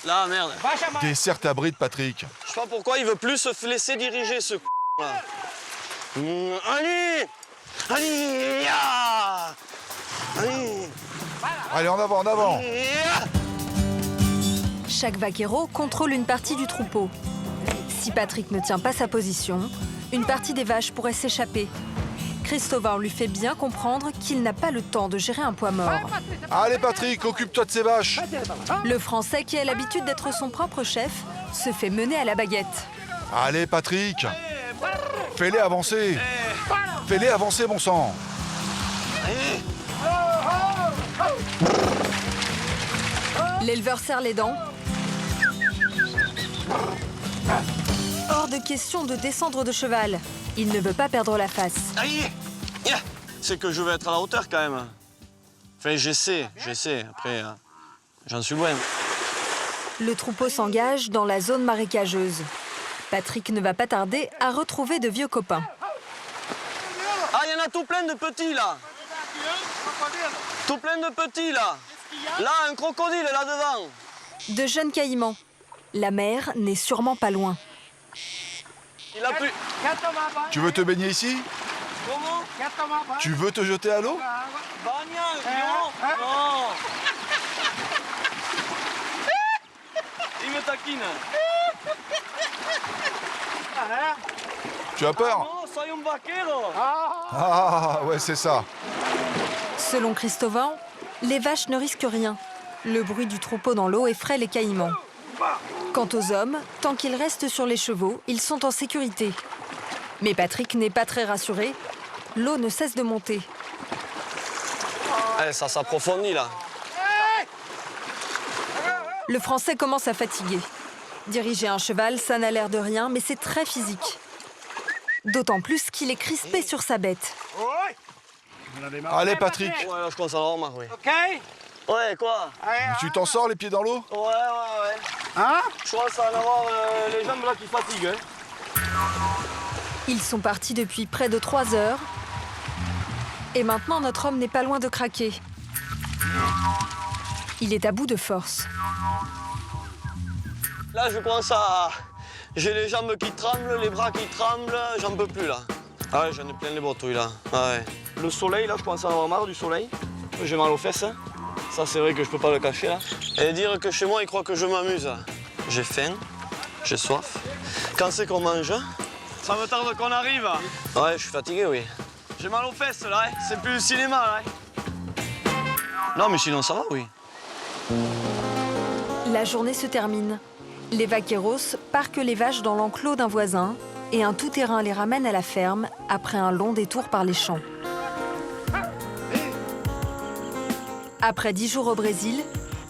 Là, merde. Desserre ta bride, Patrick. Je sais pas pourquoi il veut plus se laisser diriger, ce là. Allez! Allez! Ah allez! Allez, en avant, en avant. Chaque vaquero contrôle une partie du troupeau. Si Patrick ne tient pas sa position, une partie des vaches pourrait s'échapper. Christovin lui fait bien comprendre qu'il n'a pas le temps de gérer un poids mort. Allez Patrick, occupe-toi de ces vaches. Le Français, qui a l'habitude d'être son propre chef, se fait mener à la baguette. Allez Patrick, fais-les avancer. Fais-les avancer, bon sang. L'éleveur serre les dents. Hors de question de descendre de cheval. Il ne veut pas perdre la face. C'est que je vais être à la hauteur quand même. Enfin, j'essaie. Après, j'en suis loin. Le troupeau s'engage dans la zone marécageuse. Patrick ne va pas tarder à retrouver de vieux copains. Ah, il y en a tout plein de petits là. Tout plein de petits là. Là, un crocodile là-dedans. De jeunes caïmans. La mer n'est sûrement pas loin. Il a plus. Tu veux te baigner ici? Comment? Tu veux te jeter à l'eau? Non. Il me taquine. Tu as peur? Non, soy un vaquero. Ah, ouais, c'est ça. Selon Christovin, les vaches ne risquent rien. Le bruit du troupeau dans l'eau effraie les caïmans. Quant aux hommes, tant qu'ils restent sur les chevaux, ils sont en sécurité. Mais Patrick n'est pas très rassuré. L'eau ne cesse de monter. Ça s'approfondit là. Le Français commence à fatiguer. Diriger un cheval, ça n'a l'air de rien, mais c'est très physique. D'autant plus qu'il est crispé sur sa bête. Allez Patrick. Ouais, là, je commence à avoir marre, oui. OK. Ouais, quoi? Tu t'en sors les pieds dans l'eau? Ouais. Hein? Je commence à en avoir les jambes là qui fatiguent. Ils sont partis depuis près de 3 heures. Et maintenant, notre homme n'est pas loin de craquer. Il est à bout de force. Là, je commence à... J'ai les jambes qui tremblent, les bras qui tremblent, j'en peux plus là. Ah ouais, j'en ai plein les bretouilles là. Ah ouais. Le soleil, là, je commence à en avoir marre du soleil. J'ai mal aux fesses. Ça, c'est vrai que je peux pas le cacher là. Et dire que chez moi, ils croient que je m'amuse. J'ai faim, j'ai soif. Quand c'est qu'on mange? Ça me tarde qu'on arrive. Ouais, je suis fatigué, oui. J'ai mal aux fesses là, hein. C'est plus le cinéma là. Hein. Non, mais sinon ça va, oui. La journée se termine. Les vaqueros parquent les vaches dans l'enclos d'un voisin et un tout-terrain les ramène à la ferme après un long détour par les champs. Après 10 jours au Brésil,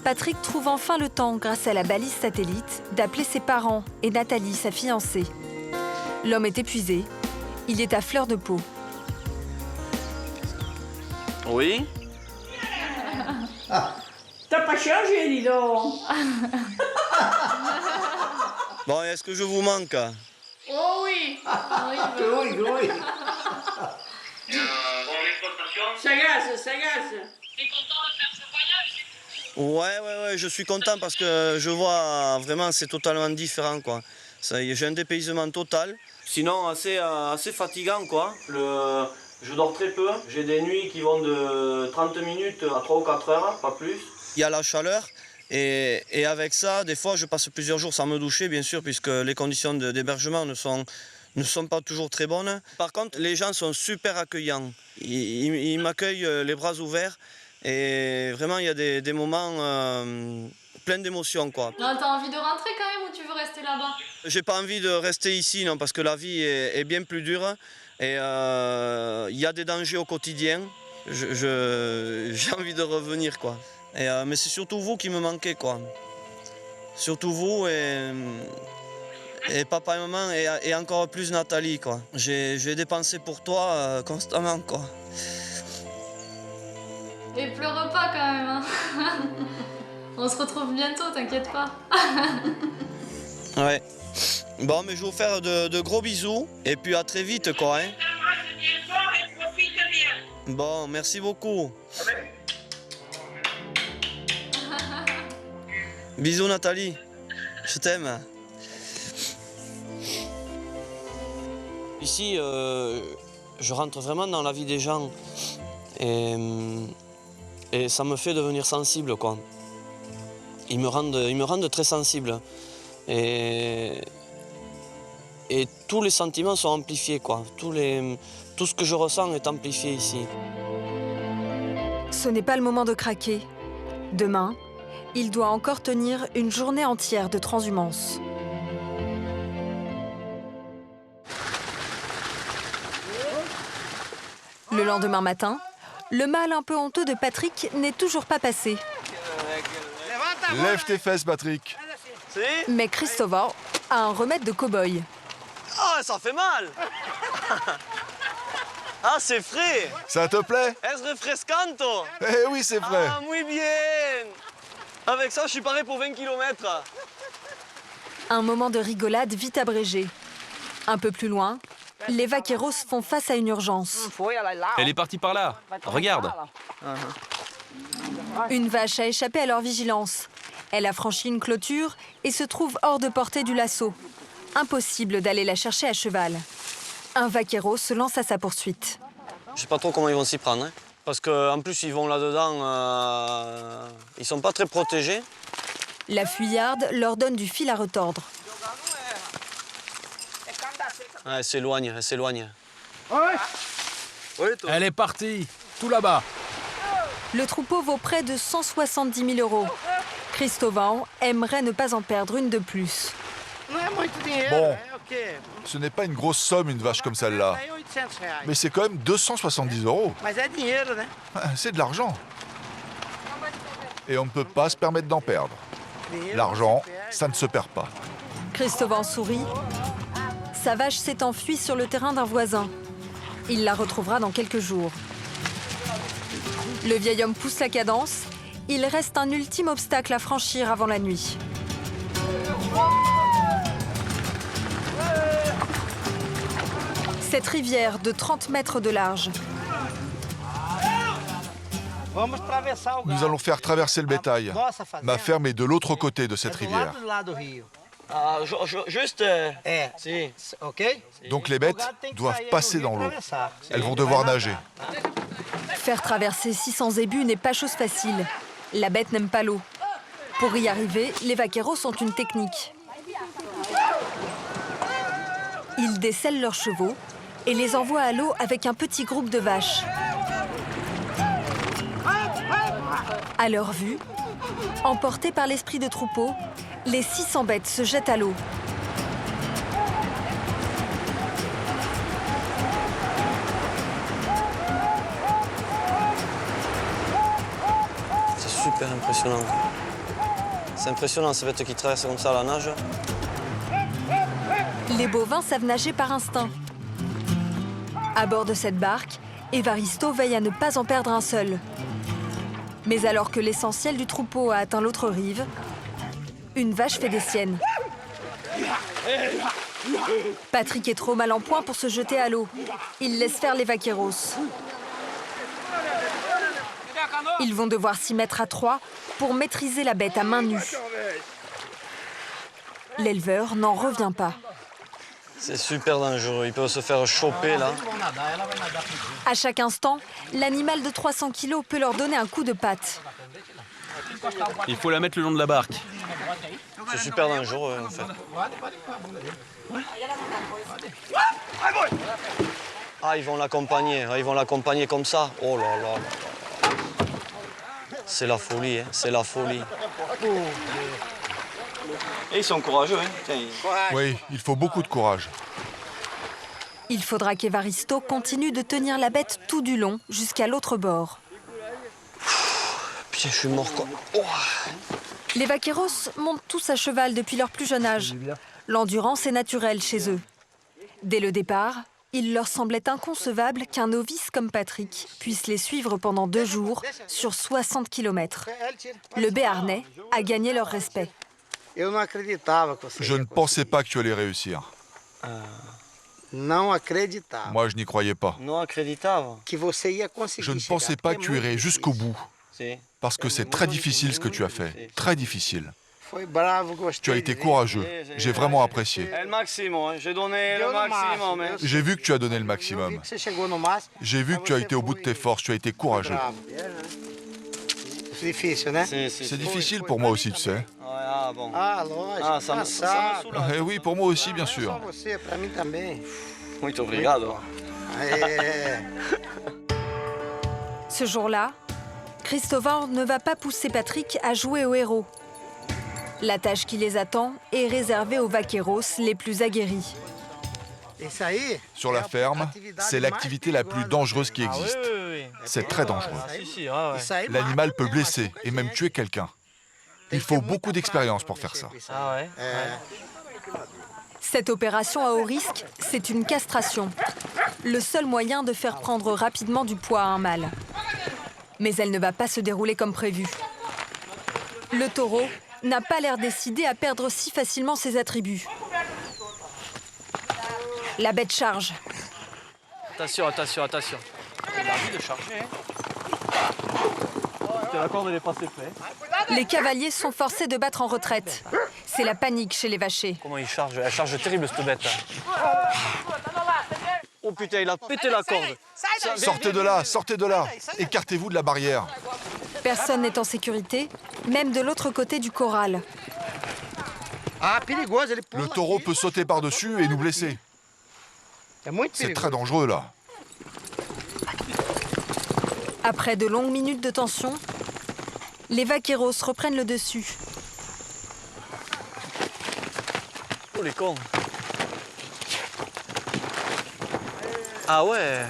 Patrick trouve enfin le temps, grâce à la balise satellite, d'appeler ses parents et Nathalie, sa fiancée. L'homme est épuisé. Il est à fleur de peau. Oui? T'as pas changé, dis donc. Bon, est-ce que je vous manque? Oh oui. Oui. Sagace. Ouais, je suis content parce que je vois vraiment c'est totalement différent quoi. J'ai un dépaysement total. Sinon assez fatigant quoi. Je dors très peu. J'ai des nuits qui vont de 30 minutes à 3 ou 4 heures, pas plus. Il y a la chaleur et avec ça, des fois je passe plusieurs jours sans me doucher bien sûr puisque les conditions d'hébergement ne sont pas toujours très bonnes. Par contre, les gens sont super accueillants. Ils m'accueillent les bras ouverts. Et vraiment, il y a des moments pleins d'émotions, quoi. Non, t'as envie de rentrer quand même ou tu veux rester là-bas? J'ai pas envie de rester ici, non, parce que la vie est bien plus dure. Et il y a des dangers au quotidien. J'ai envie de revenir, quoi. Mais c'est surtout vous qui me manquez, quoi. Surtout vous et papa et maman et encore plus Nathalie, quoi. J'ai dépensé pour toi constamment, quoi. Et pleure pas quand même, hein. On se retrouve bientôt, t'inquiète pas. Ouais. Bon, mais je vais vous faire de gros bisous. Et puis à très vite, quoi. Hein. Bon, merci beaucoup. Bisous, Nathalie. Je t'aime. Ici, je rentre vraiment dans la vie des gens. Et ça me fait devenir sensible, quoi. Ils me rendent très sensible. Et Et tous les sentiments sont amplifiés, quoi. Tout ce que je ressens est amplifié ici. Ce n'est pas le moment de craquer. Demain, il doit encore tenir une journée entière de transhumance. Le lendemain matin, le mal un peu honteux de Patrick n'est toujours pas passé. Lève tes fesses, Patrick. Mais Cristóbal a un remède de cow-boy. Ah, ça fait mal. Ah, c'est frais. Ça te plaît? Es refrescante. Eh oui, c'est vrai. Ah, muy bien. Avec ça, je suis paré pour 20 km. Un moment de rigolade vite abrégé. Un peu plus loin, les vaqueros font face à une urgence. Elle est partie par là. Regarde. Une vache a échappé à leur vigilance. Elle a franchi une clôture et se trouve hors de portée du lasso. Impossible d'aller la chercher à cheval. Un vaquero se lance à sa poursuite. Je sais pas trop comment ils vont s'y prendre, hein. Parce qu'en plus, ils vont là-dedans, ils sont pas très protégés. La fuyarde leur donne du fil à retordre. Ah, elle s'éloigne, elle s'éloigne. Elle est partie, tout là-bas. Le troupeau vaut près de 170 000 €. Cristóbal aimerait ne pas en perdre une de plus. Bon, ce n'est pas une grosse somme, une vache comme celle-là. Mais c'est quand même 270 €. C'est de l'argent. Et on ne peut pas se permettre d'en perdre. L'argent, ça ne se perd pas. Cristóbal sourit. Sa vache s'est enfuie sur le terrain d'un voisin. Il la retrouvera dans quelques jours. Le vieil homme pousse la cadence. Il reste un ultime obstacle à franchir avant la nuit. Cette rivière de 30 mètres de large. Nous allons faire traverser le bétail. Ma ferme est de l'autre côté de cette rivière. Juste... Si. Donc les bêtes doivent passer dans l'eau. Elles vont devoir nager. Faire traverser 600 zébus n'est pas chose facile. La bête n'aime pas l'eau. Pour y arriver, les vaqueros ont une technique. Ils décèlent leurs chevaux et les envoient à l'eau avec un petit groupe de vaches. À leur vue, emportés par l'esprit de troupeau, les 600 bêtes se jettent à l'eau. C'est super impressionnant. C'est impressionnant ces bêtes qui traversent comme ça la nage. Les bovins savent nager par instinct. À bord de cette barque, Evaristo veille à ne pas en perdre un seul. Mais alors que l'essentiel du troupeau a atteint l'autre rive, une vache fait des siennes. Patrick est trop mal en point pour se jeter à l'eau. Il laisse faire les vaqueros. Ils vont devoir s'y mettre à 3 pour maîtriser la bête à main nue. L'éleveur n'en revient pas. C'est super dangereux, il peut se faire choper là. À chaque instant, l'animal de 300 kilos peut leur donner un coup de patte. Il faut la mettre le long de la barque. C'est super dangereux en fait. Ah, ils vont l'accompagner comme ça. Oh là là là. C'est la folie, hein. C'est la folie. Et ils sont courageux, hein. Oui, il faut beaucoup de courage. Il faudra qu'Evaristo continue de tenir la bête tout du long jusqu'à l'autre bord. Putain, je suis mort quoi. Oh. Les vaqueros montent tous à cheval depuis leur plus jeune âge. L'endurance est naturelle chez eux. Dès le départ, il leur semblait inconcevable qu'un novice comme Patrick puisse les suivre pendant 2 jours sur 60 km. Le Béarnais a gagné leur respect. Je ne pensais pas que tu allais réussir. Moi, je n'y croyais pas. Je ne pensais pas que tu irais jusqu'au bout. Parce que c'est très difficile ce que tu as fait. Très difficile. Tu as été courageux. J'ai vraiment apprécié. J'ai vu que tu as donné le maximum. J'ai vu que tu as été au bout de tes forces. Tu as été courageux. C'est difficile pour moi aussi, tu sais. Ah bon. Ah, ça me soulage. Eh oui, pour moi aussi, bien sûr. Muito obrigado. Ce jour-là, Christopher ne va pas pousser Patrick à jouer au héros. La tâche qui les attend est réservée aux vaqueros les plus aguerris. Sur la ferme, c'est l'activité la plus dangereuse qui existe. C'est très dangereux. L'animal peut blesser et même tuer quelqu'un. Il faut beaucoup d'expérience pour faire ça. Cette opération à haut risque, c'est une castration. Le seul moyen de faire prendre rapidement du poids à un mâle. Mais elle ne va pas se dérouler comme prévu. Le taureau n'a pas l'air décidé à perdre si facilement ses attributs. La bête charge. Attention, attention, attention. Il a envie de charger. La corde, elle est passée près. Les cavaliers sont forcés de battre en retraite. C'est la panique chez les vachers. Comment il charge? Elle charge terrible, cette bête. Oh putain, il a pété la corde. Sortez de là, sortez de là. Écartez-vous de la barrière. Personne n'est en sécurité, même de l'autre côté du corral. Le taureau peut sauter par-dessus et nous blesser. C'est très dangereux, là. Après de longues minutes de tension, les vaqueros reprennent le dessus. Oh, les cons. Ah ouais.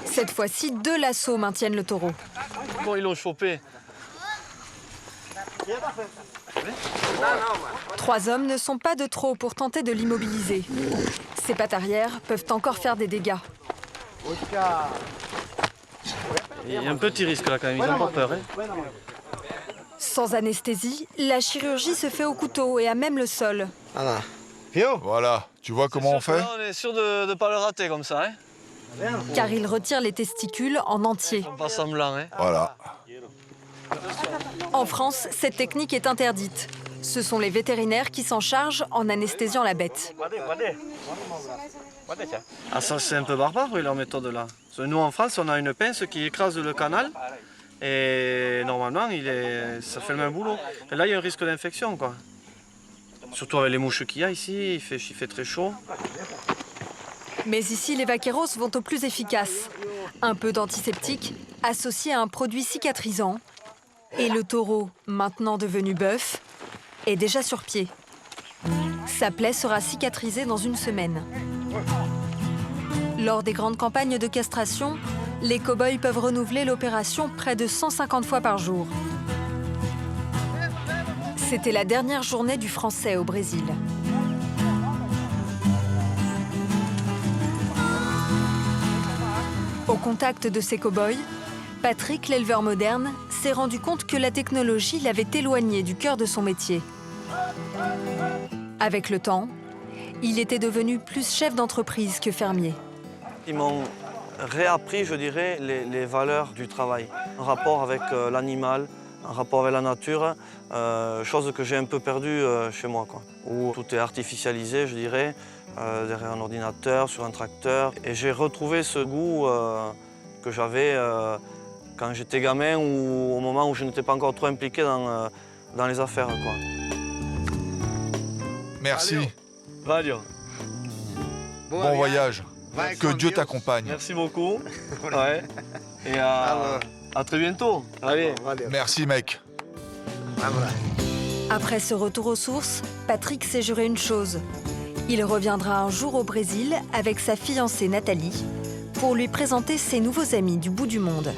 Cette fois-ci, 2 lassos maintiennent le taureau. Bon, ils l'ont chopé. 3 hommes ne sont pas de trop pour tenter de l'immobiliser. Ses pattes arrière peuvent encore faire des dégâts. Il y a un petit risque là quand même, ils n'ont pas peur. Hein. Sans anesthésie, la chirurgie se fait au couteau et à même le sol. Voilà, tu vois comment on fait? On est sûr de ne pas le rater comme ça. Hein. Car il retire les testicules en entier. Pas semblant. Hein. Voilà. En France, cette technique est interdite. Ce sont les vétérinaires qui s'en chargent en anesthésiant la bête. Ah ça c'est un peu barbare oui, leur méthode là. Nous en France on a une pince qui écrase le canal et normalement ça fait le même boulot. Et là il y a un risque d'infection quoi. Surtout avec les mouches qu'il y a ici, il fait très chaud. Mais ici les vaqueros vont au plus efficace. Un peu d'antiseptique associé à un produit cicatrisant. Et le taureau, maintenant devenu bœuf, est déjà sur pied. Sa plaie sera cicatrisée dans 1 semaine. Lors des grandes campagnes de castration, les cow-boys peuvent renouveler l'opération près de 150 fois par jour. C'était la dernière journée du Français au Brésil. Au contact de ces cow-boys, Patrick, l'éleveur moderne, s'est rendu compte que la technologie l'avait éloigné du cœur de son métier. Avec le temps, il était devenu plus chef d'entreprise que fermier. Ils m'ont réappris, je dirais, les valeurs du travail. Un rapport avec l'animal, un rapport avec la nature, chose que j'ai un peu perdue chez moi, quoi. Où tout est artificialisé, je dirais, derrière un ordinateur, sur un tracteur. Et j'ai retrouvé ce goût que j'avais quand j'étais gamin ou au moment où je n'étais pas encore trop impliqué dans les affaires, quoi. Merci. Valio. Bon voyage. Que Dieu t'accompagne. Merci beaucoup. Ouais. Et à très bientôt. Allez. Merci, mec. Après ce retour aux sources, Patrick s'est juré une chose. Il reviendra un jour au Brésil avec sa fiancée Nathalie pour lui présenter ses nouveaux amis du bout du monde.